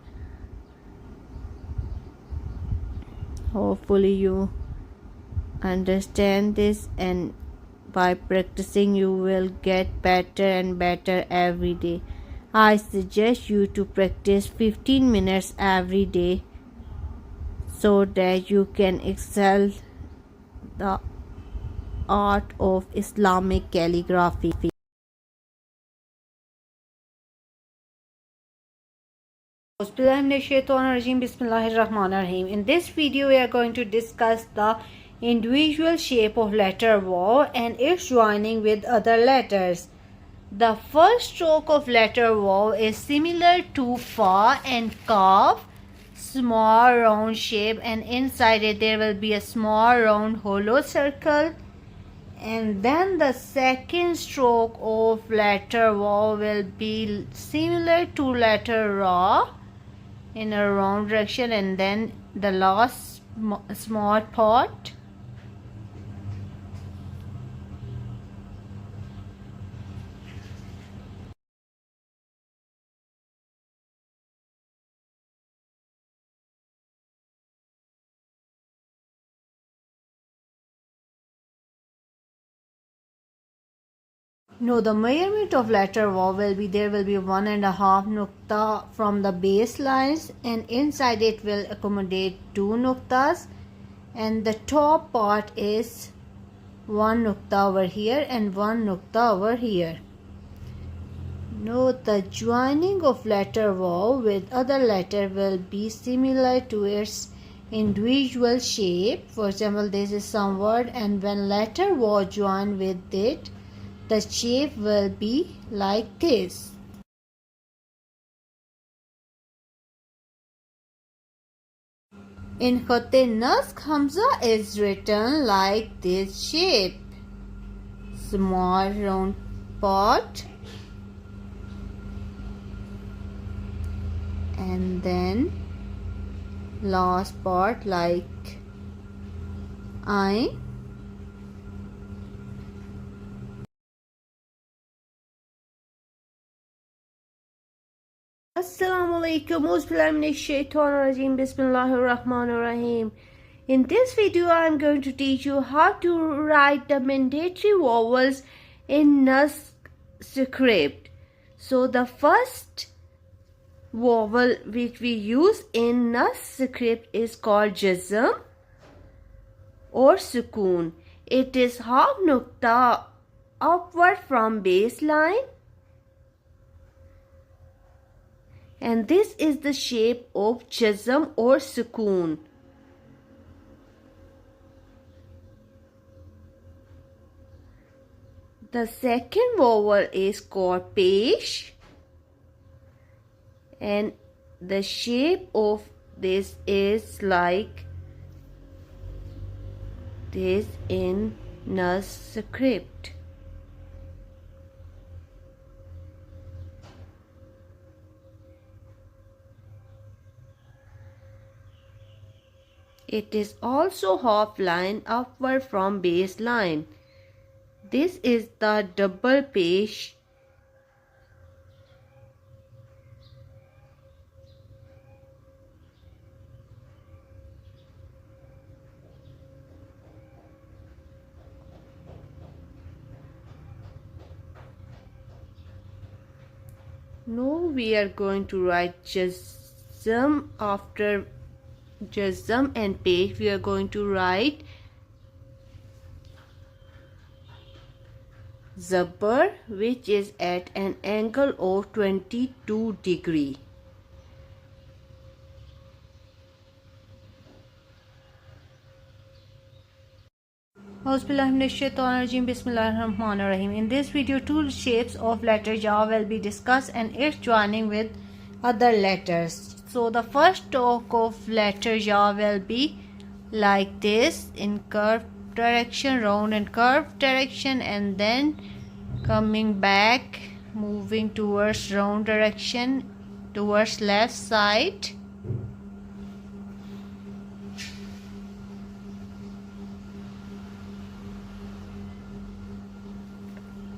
Hopefully you understand this, and by practicing you will get better and better every day. I suggest you to practice 15 minutes every day so that you can excel the art of Islamic calligraphy. In this video we are going to discuss the individual shape of letter Waw and its joining with other letters. The first stroke of letter Waw is similar to Fa and Kaf, small round shape, and inside it there will be a small round hollow circle. And then the second stroke of letter Waw will be similar to letter Ra in a round direction, and then the last small part. No, the measurement of letter vav will be, there will be 1.5 nukta from the base lines, and inside it will accommodate 2 nuktas, and the top part is 1 nukta over here and 1 nukta over here. Note the joining of letter vav with other letter will be similar to its individual shape. For example, this is some word, and when letter vav join with it, the shape will be like this. In Khat Naskh, Hamza is written like this shape. Small round part, and then last part like I. Assalamu alaikum. Bismillahirrahmanirrahim. In this video, I am going to teach you how to write the mandatory vowels in Naskh script. So the first vowel which we use in Naskh script is called jazm or sukoon. It is half nukta upward from baseline, and this is the shape of jazm or sukoon. The second vowel is called pesh, and the shape of this is like this in Naskh script. It is also half line upward from baseline. This is the double pesh. Now we are going to write jazm. After jazm and pesh, we are going to write zabar, which is at an angle of 22 degree. Bismillahirrahmanirrahim. In this video, two shapes of letter ja will be discussed and its joining with other letters. So the first stroke of letter ja will be like this in curved direction, round and curved direction, and then coming back, moving towards round direction, towards left side.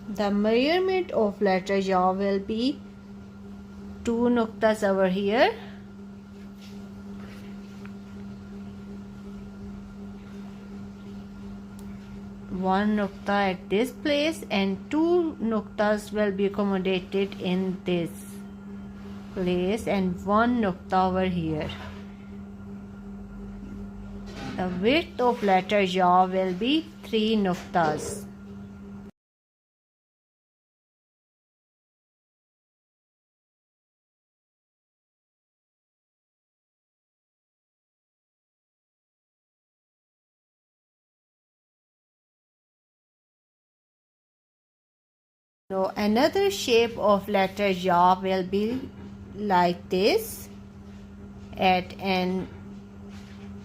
The measurement of letter ja will be 2 nuktas over here, one nukta at this place, and 2 nuktas will be accommodated in this place, and 1 nukta over here. The width of letter ja will be 3 nuktas. So another shape of letter ja will be like this at an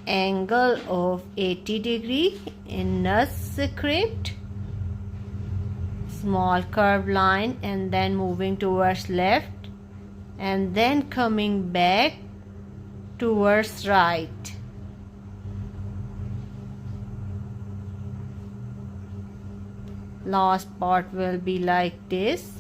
angle of 80 degree in Naskh script. Small curved line, and then moving towards left, and then coming back towards right. Last part will be like this.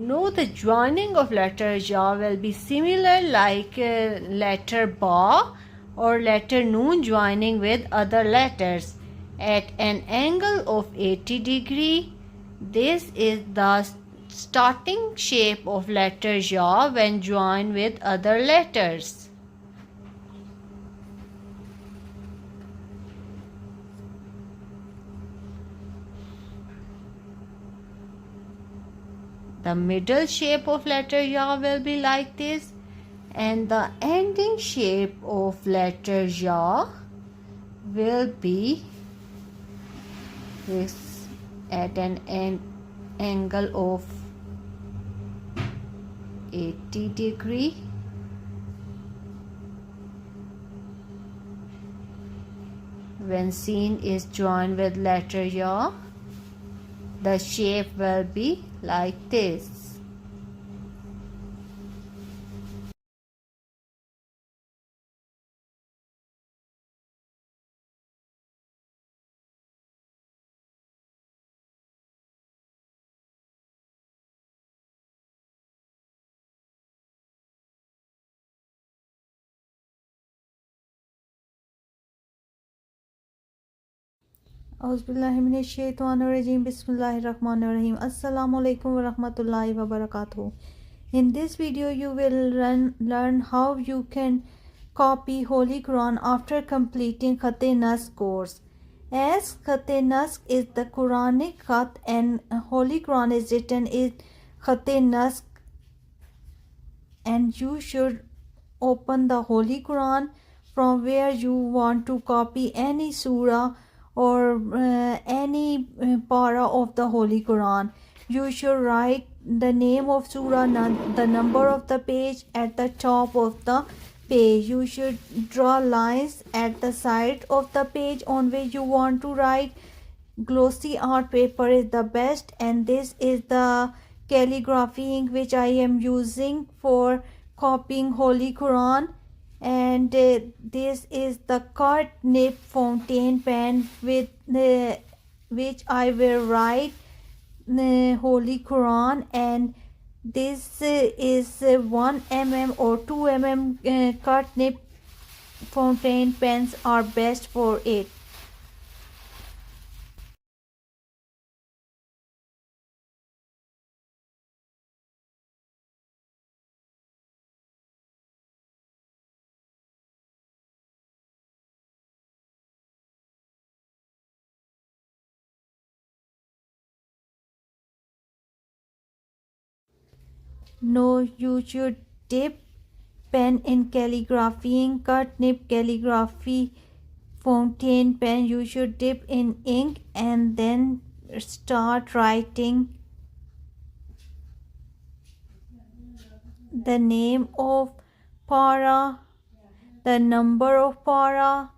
No, the joining of letter ja will be similar like letter ba or letter noon joining with other letters at an angle of 80 degree. This is the starting shape of letter ja when joined with other letters. The middle shape of letter ya will be like this, and the ending shape of letter ya will be this at an angle of 80 degree. When seen is joined with letter ya, the shape will be like this. Auzubillahiminash-shaytanir-rajim. Bismillahir-rahmanir-rahim. Assalamualaikum warahmatullahi wabarakatuh. In this video, you will learn how you can copy Holy Quran after completing Khat-e Naskh course. As Khat-e Naskh is the Quranic Khat and Holy Quran is written in Khat-e Naskh, and you should open the Holy Quran from where you want to copy any surah or any para of the Holy Quran. You should write the name of surah, the number of the page at the top of the page. You should draw lines at the side of the page on which you want to write. Glossy art paper is the best, and this is the calligraphy ink which I am using for copying Holy Quran, and this is the cut nib fountain pen with which I will write Holy Quran, and this is 1 mm or 2 mm cut nib fountain pens are best for it. No, you should dip pen in calligraphy ink, cut nib calligraphy fountain pen. You should dip in ink and then start writing the name of para, the number of para,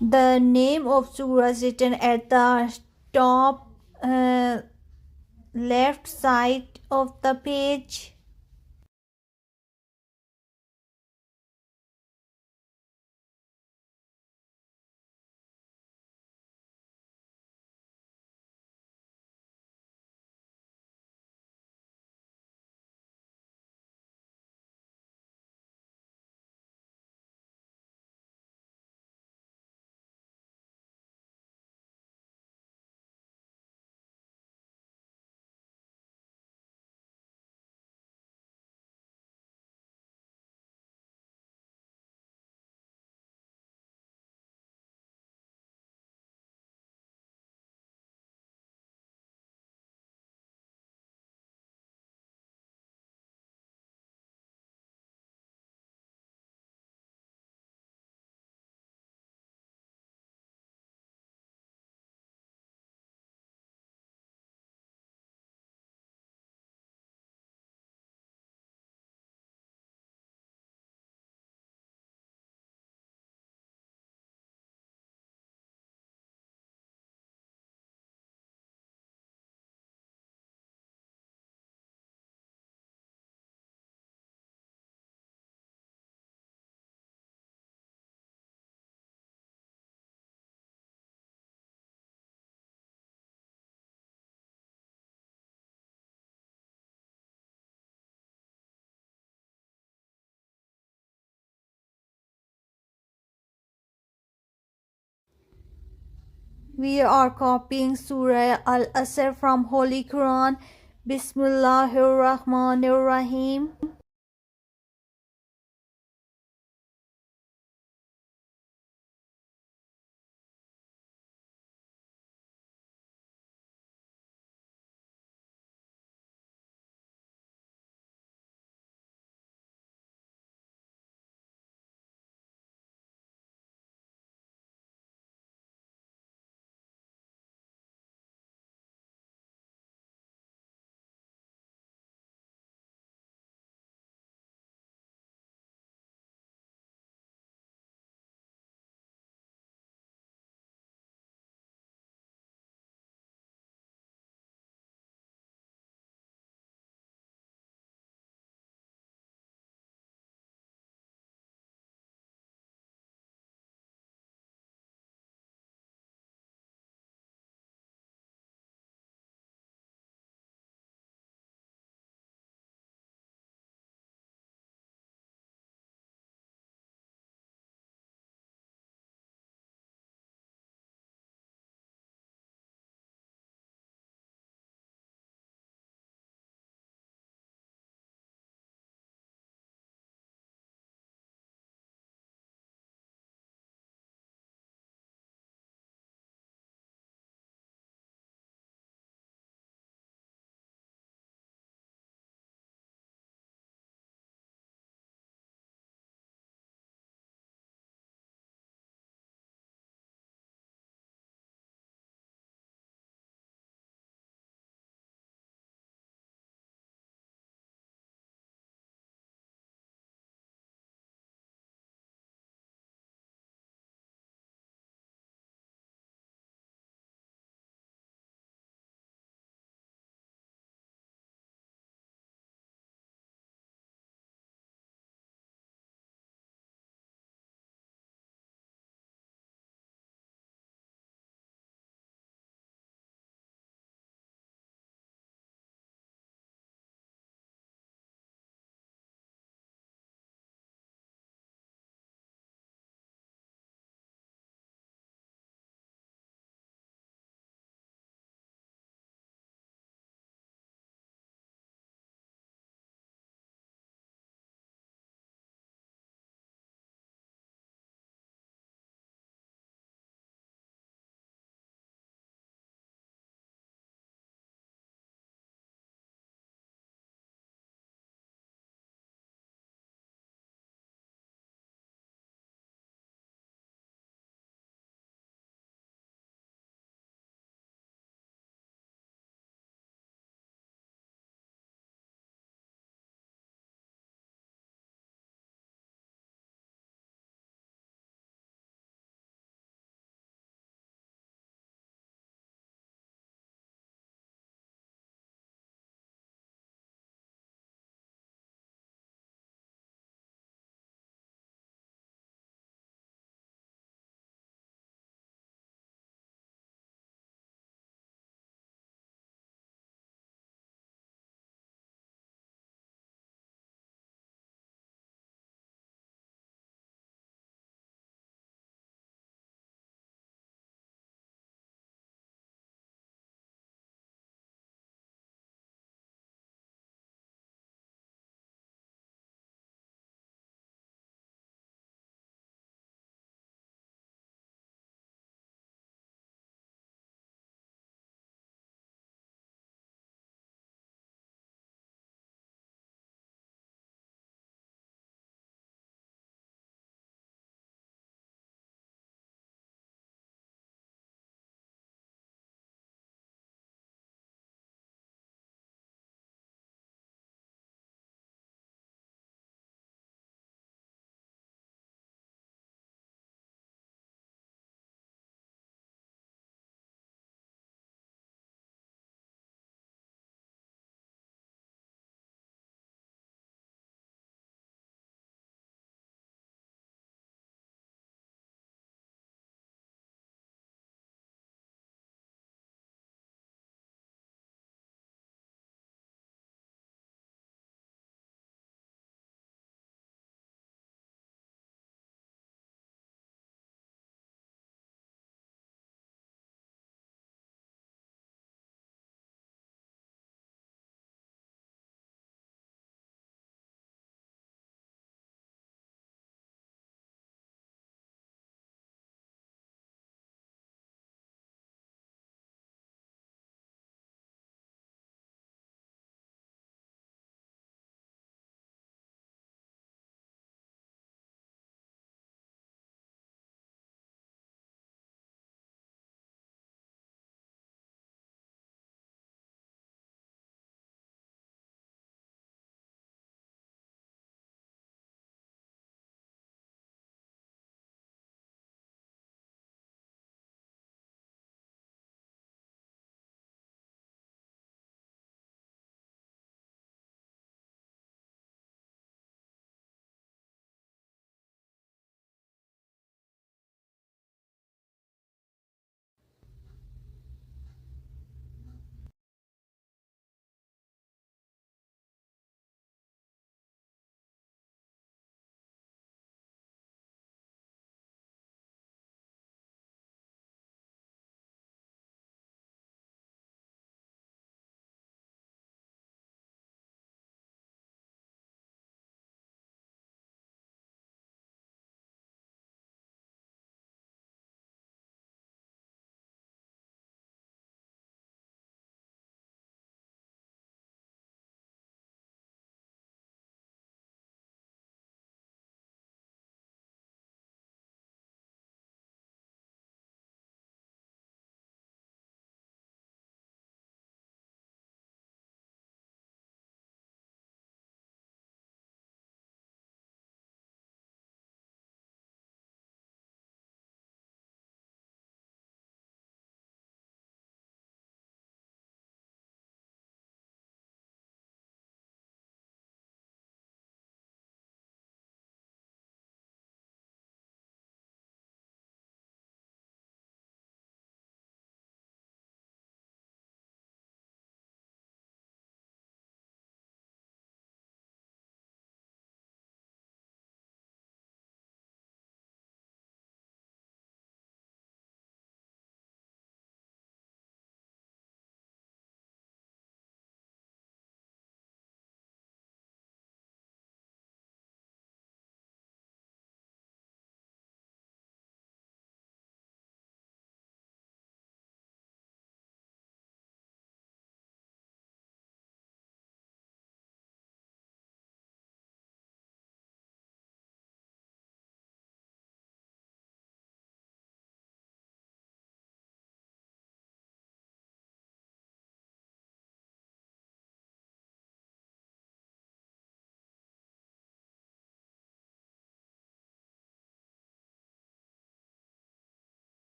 the name of surah is written at the top left side of the page. We are copying Surah Al-Asr from Holy Quran. Bismillahir Rahmanir Rahim.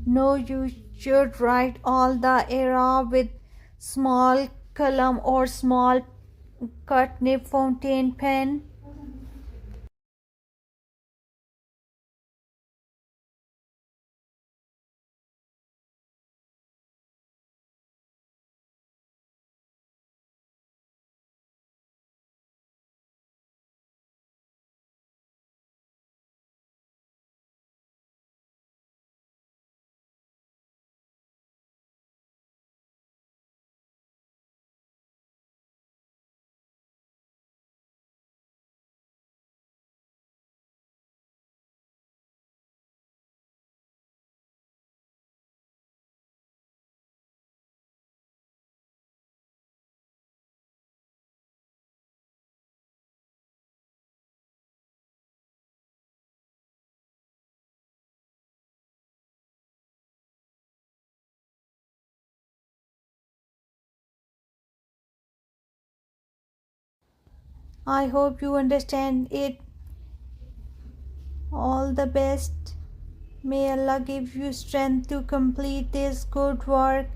No, you should write all the era with small qalam or small cut nib fountain pen. I hope you understand it. All the best. May Allah give you strength to complete this good work.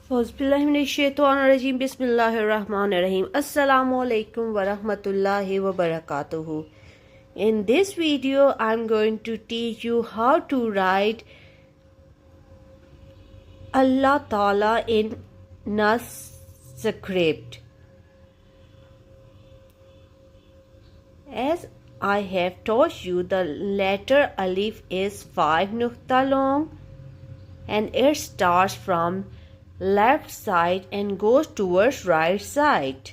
Auzubillahiminash-shaytanir-rajim. Bismillahir-rahmanir-rahim. Assalamu alaikum wa rahmatullahi wa barakatuhu. In this video, I'm going to teach you how to write Allah Ta'ala in Naskh Script. As I have taught you, the letter alif is 5 nuqta long and it starts from left side and goes towards right side.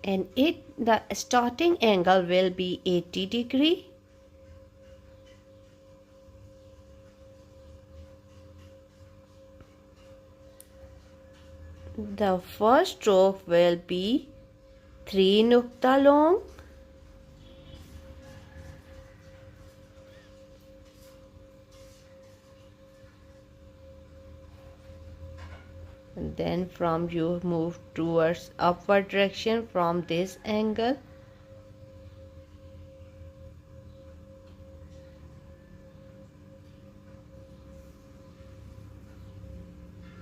And the starting angle will be 80 degree. The first stroke will be 3 nuqta long. And then from you move towards upward direction from this angle.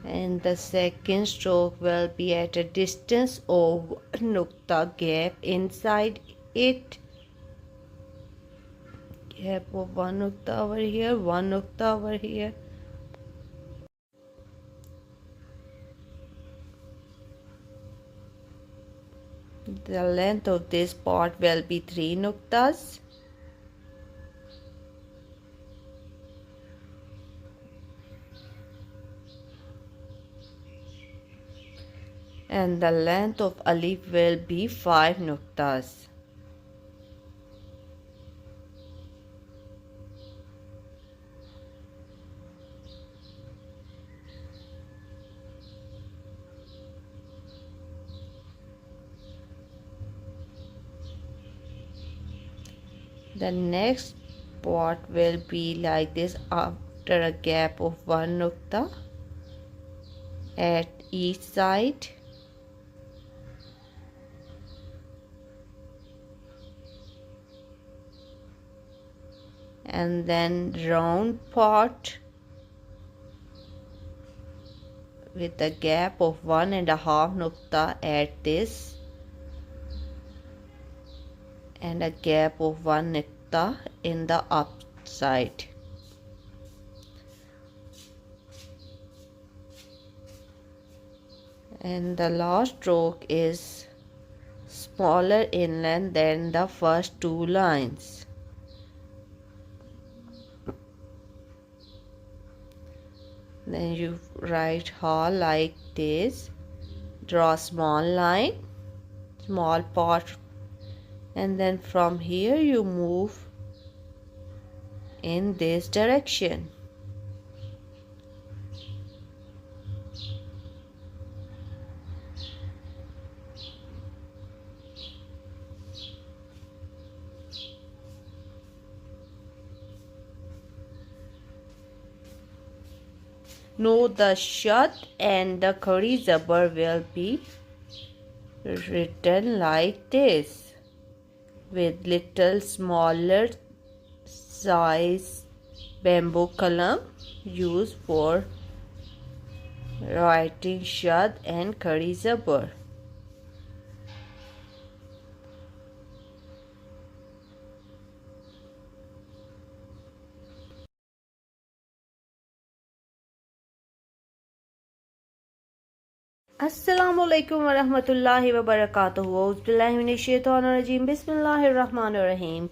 And the second stroke will be at a distance of 1 nuqta gap inside it. Gap of 1 nuqta over here, 1 nuqta over here. The length of this part will be 3 nuqtas. And the length of alif will be 5 nuqtas. The next part will be like this after a gap of 1 nuqta at each side. And then round part with a gap of 1.5 nuqta at this and a gap of 1 nuqta in the upside. And the last stroke is smaller in length than the first 2 lines. Then you write ha like this, draw a small line, small part, and then from here you move in this direction. Note the shad and the khari zabar will be written like this with little smaller size bamboo qalam used for writing shad and khari zabar. Assalamu alaikum wa rahmatullahi wa barakatuhu. Auzubillahiminash-shaytanir-rajim. Bismillahir-rahmanir-rahim.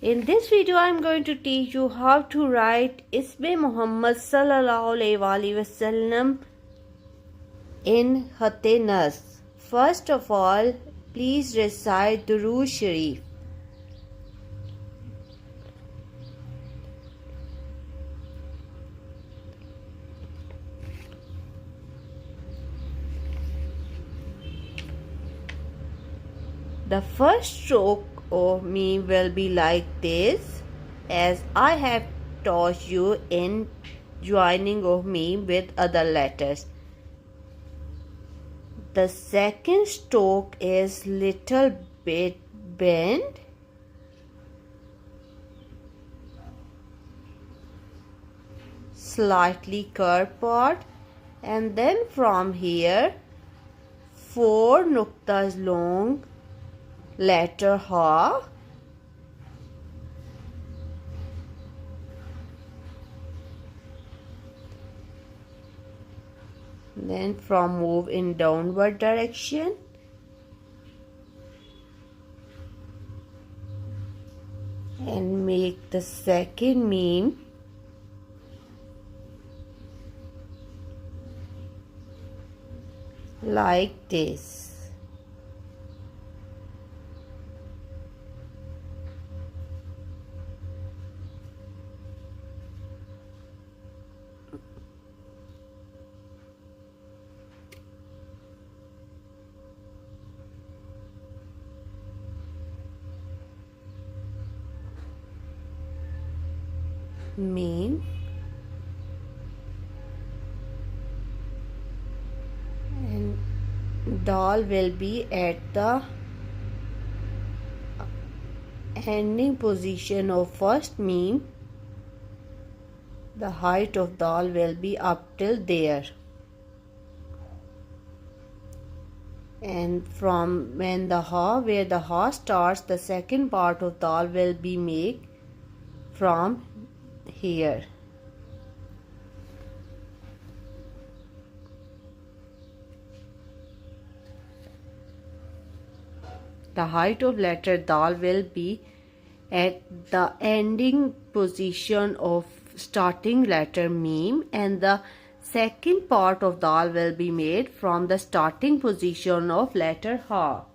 In this video, I am going to teach you how to write Isme Muhammad sallallahu alaihi wasallam in Khat-e Naskh. First of all, please recite Durood Sharif. The first stroke of me will be like this, as I have taught you in joining of me with other letters. The second stroke is little bit bent. Slightly curved part, and then from here 4 nuktas long letter ha. Then from move in downward direction. And make the second meme like this. Meme. And dal will be at the ending position of first meme. The height of dal will be up till there. And from when the ha, where the ha starts, the second part of dal will be made from here. The height of letter dal will be at the ending position of starting letter meme, and the second part of dal will be made from the starting position of letter ha.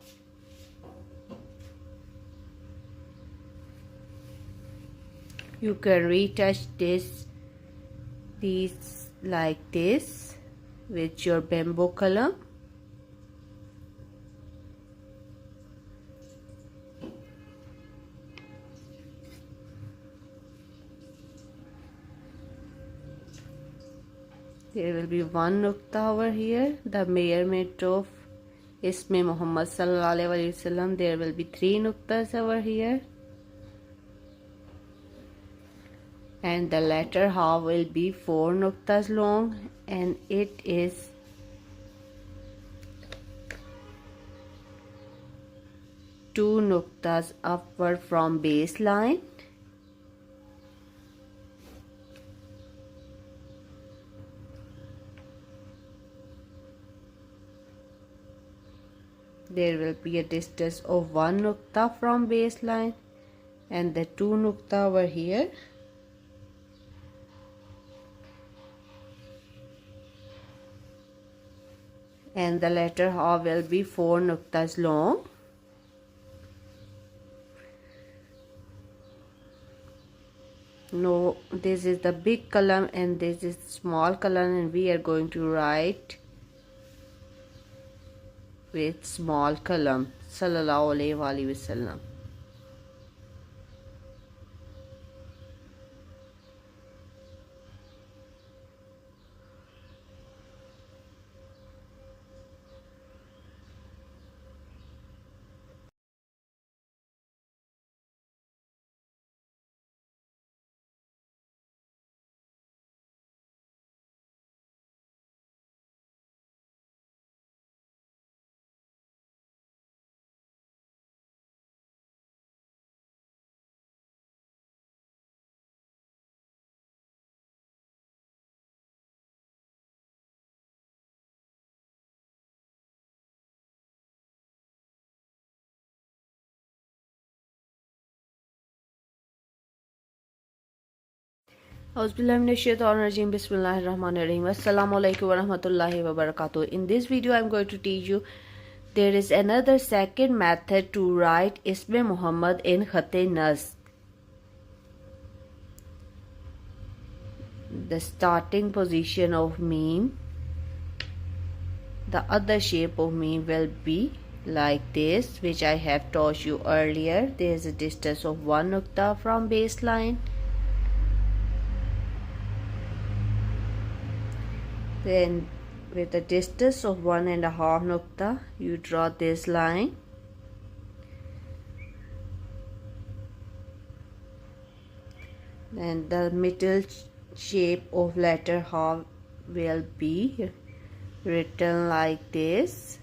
You can retouch these like this with your bamboo qalam. There will be one nukta over here, the measurement of Isme Muhammad Sallallahu Alaihi Wasallam. There will be 3 nuktas over here. And the letter ha will be 4 nuktas long, and it is two nuktas upward from baseline. There will be a distance of 1 nukta from baseline, and the 2 nukta over here. And the letter ha will be 4 nuktas long. No, this is the big qalam and this is small qalam, and we are going to write with small qalam. Sallallahu Alaihi Wasallam. Auzubillahiminash-shaytanir-rajim. Bismillahir-rahmanir-rahim. Assalamu alaikum wa rahmatullahi wa barakatuh. In this video, I am going to teach you there is another second method to write Isme Muhammad in Khat-e Naskh. The starting position of meme, the other shape of meme will be like this, which I have taught you earlier. There is a distance of 1 nukta from baseline. Then with a distance of 1.5 nukta, you draw this line. Then the middle shape of letter Ha will be written like this.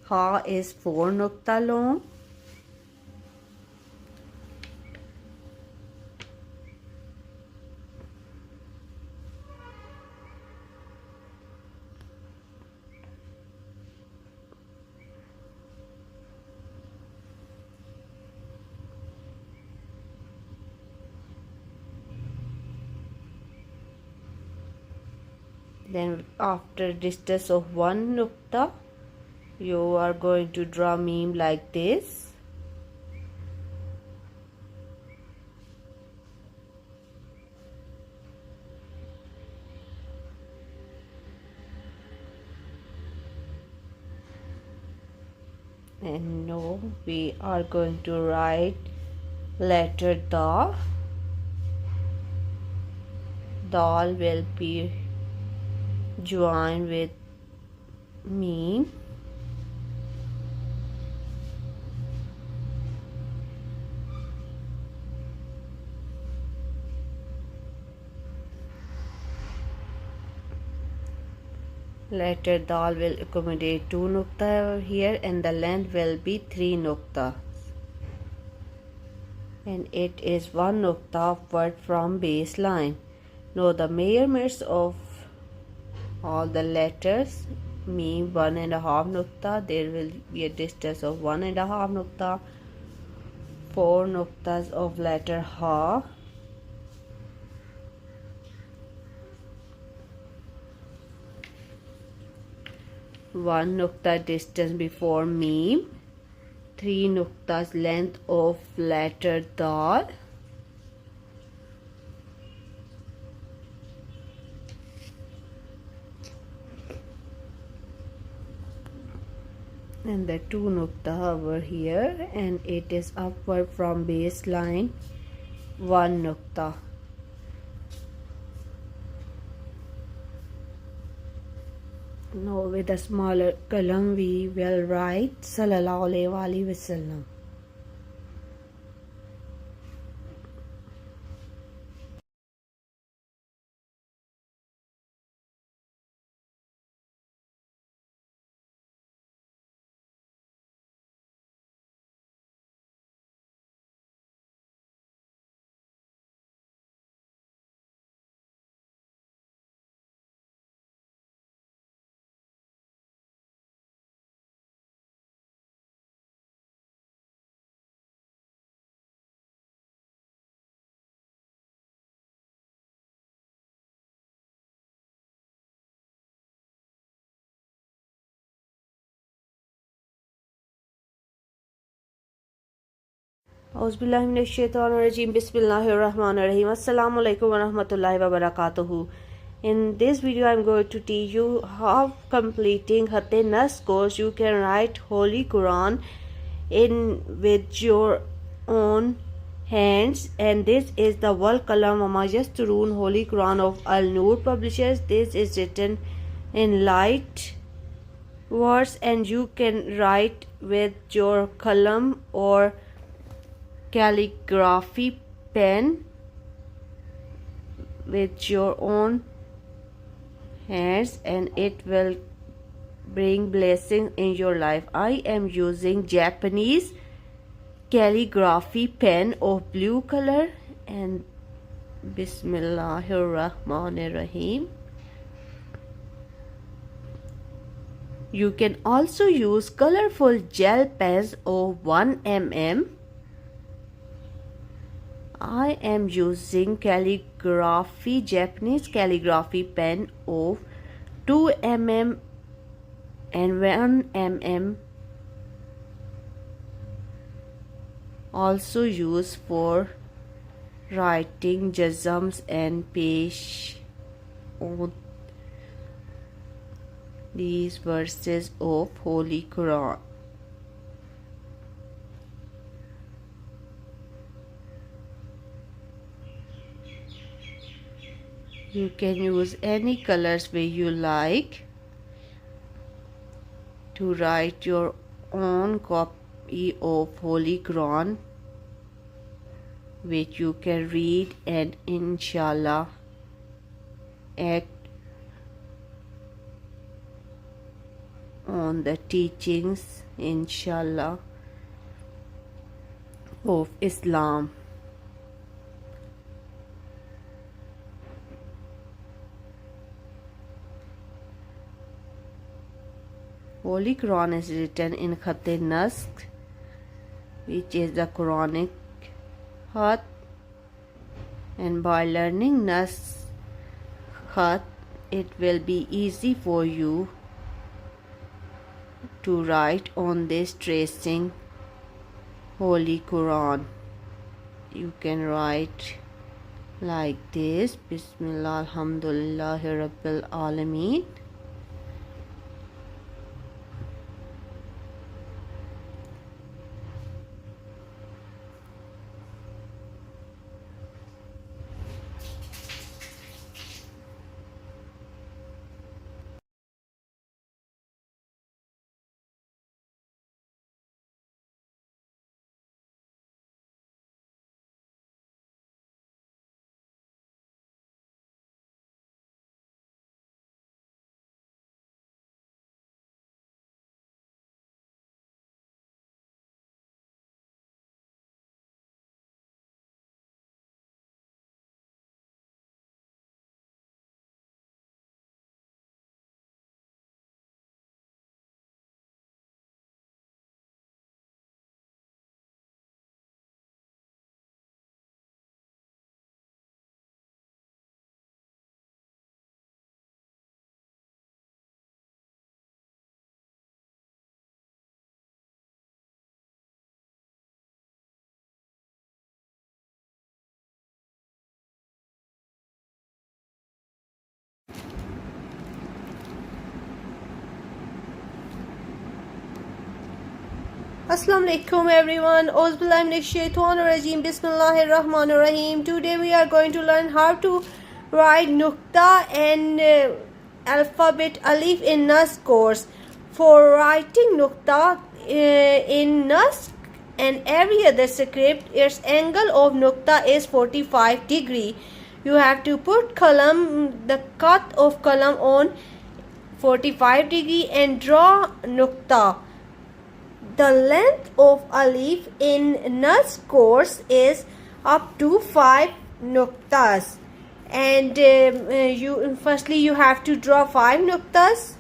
Ha is 4 nukta long. Then after distance of 1 nukta, you are going to draw meme like this. And now we are going to write letter Da. Dal will be joined with meme. Letter Dal will accommodate 2 nukta over here, and the length will be 3 nukta. And it is 1 nukta upward from baseline. Now the measurements of all the letters mean 1.5 nukta. There will be a distance of 1.5 nukta. 4 nuktas of letter Ha. One nukta distance before meme. 3 nuktas length of letter Dal. And the 2 nukta over here, and it is upward from baseline 1 nukta. Now with a smaller qalam we will write Sallallahu Alaihi Wasallam. Auzubillahiminash-shaytanir-rajeem. Bismillahir-rahmanir-rahim. Assalamu alaikum wa rahmatullahi wa barakatuhu. In this video, I'm going to teach you how completing Khatte Naskh course you can write Holy Quran in with your own hands. And this is the Wal Qalam wa Ma Yasturun Holy Quran of Al Noor publishers. This is written in light words, and you can write with your qalam or calligraphy pen with your own hands, and it will bring blessing in your life. I am using Japanese calligraphy pen of blue color, and Bismillahir-rahmanir-rahim. You can also use colorful gel pens of 1 mm. I am using Japanese calligraphy pen of 2 mm and 1 mm, also used for writing jazms and pesh on these verses of Holy Quran. You can use any colors where you like to write your own copy of Holy Quran, which you can read and inshallah act on the teachings inshallah of Islam. Holy Quran is written in Khat Naskh, which is the Quranic Khat, and by learning Naskh Khat, it will be easy for you to write on this tracing Holy Quran. You can write like this: Bismillah, Alhamdulillahi Rabbil Alameen. Assalamu alaikum everyone. Auzubillahi minash shaitanir rajim. Bismillahir rahmanir rahim. Today we are going to learn how to write nukta and alphabet alif in Naskh course. For writing nukta in Naskh and every other script, its angle of nukta is 45 degree. You have to put qalam, the cut of qalam on 45 degree and draw nukta. The length of alif in Naskh course is up to 5 nuktas, and firstly you have to draw 5 nuktas.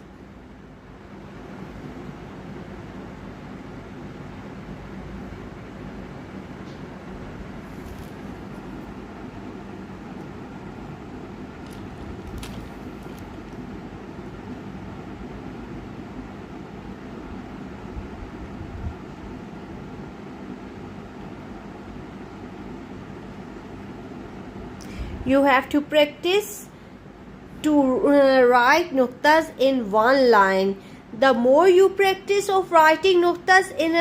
You have to practice to write nuktas in one line. The more you practice of writing nuktas in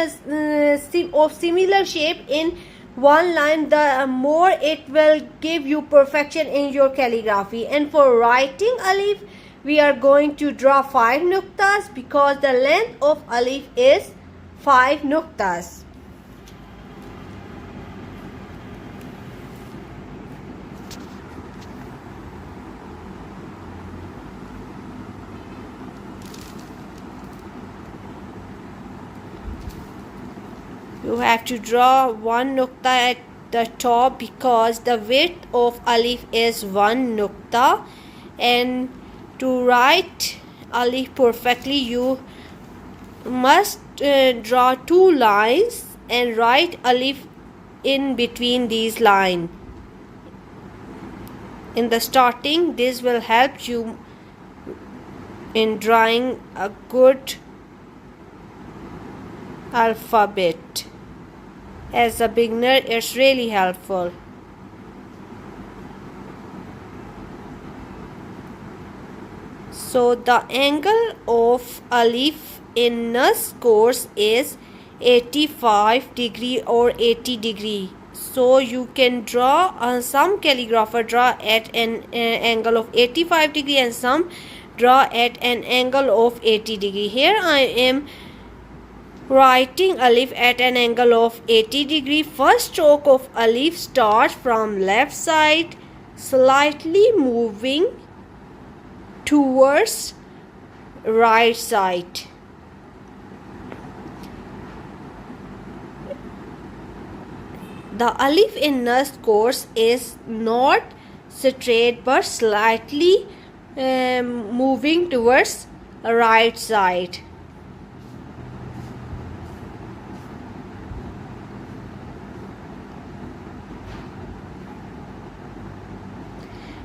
of similar shape in one line, the more it will give you perfection in your calligraphy. And for writing alif, we are going to draw 5 nuktas because the length of alif is 5 nuktas. You have to draw 1 nukta at the top because the width of alif is 1 nukta, and to write alif perfectly you must draw 2 lines and write alif in between these lines. In the starting, this will help you in drawing a good alphabet. As a beginner, it's really helpful. So the angle of alif in Naskh course is 85 degree or 80 degree. So you can draw, some calligrapher draw at an angle of 85 degree and some draw at an angle of 80 degree. Here I am writing alif at an angle of 80 degree. First stroke of alif starts from left side, slightly moving towards right side. The alif in Naskh course is not straight but slightly moving towards right side.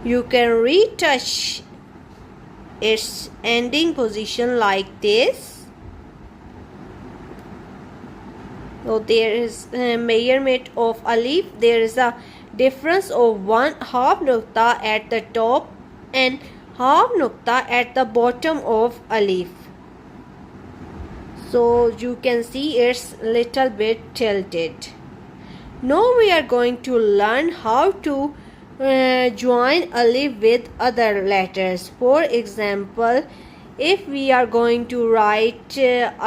You can retouch its ending position like this. So there is a measurement of alif. There is a difference of 1/2 nukta at the top and 1/2 nukta at the bottom of alif. So you can see it's little bit tilted. Now we are going to learn how to join alif with other letters. For example, if we are going to write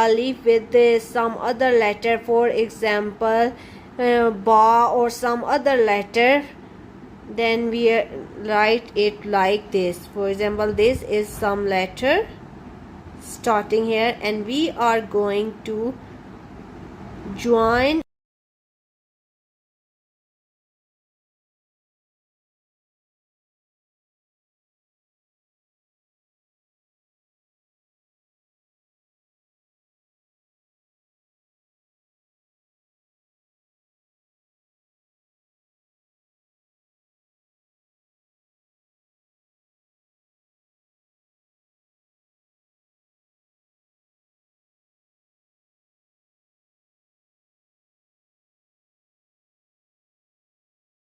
alif with some other letter, for example ba or some other letter, then we write it like this. For example, this is some letter starting here and we are going to join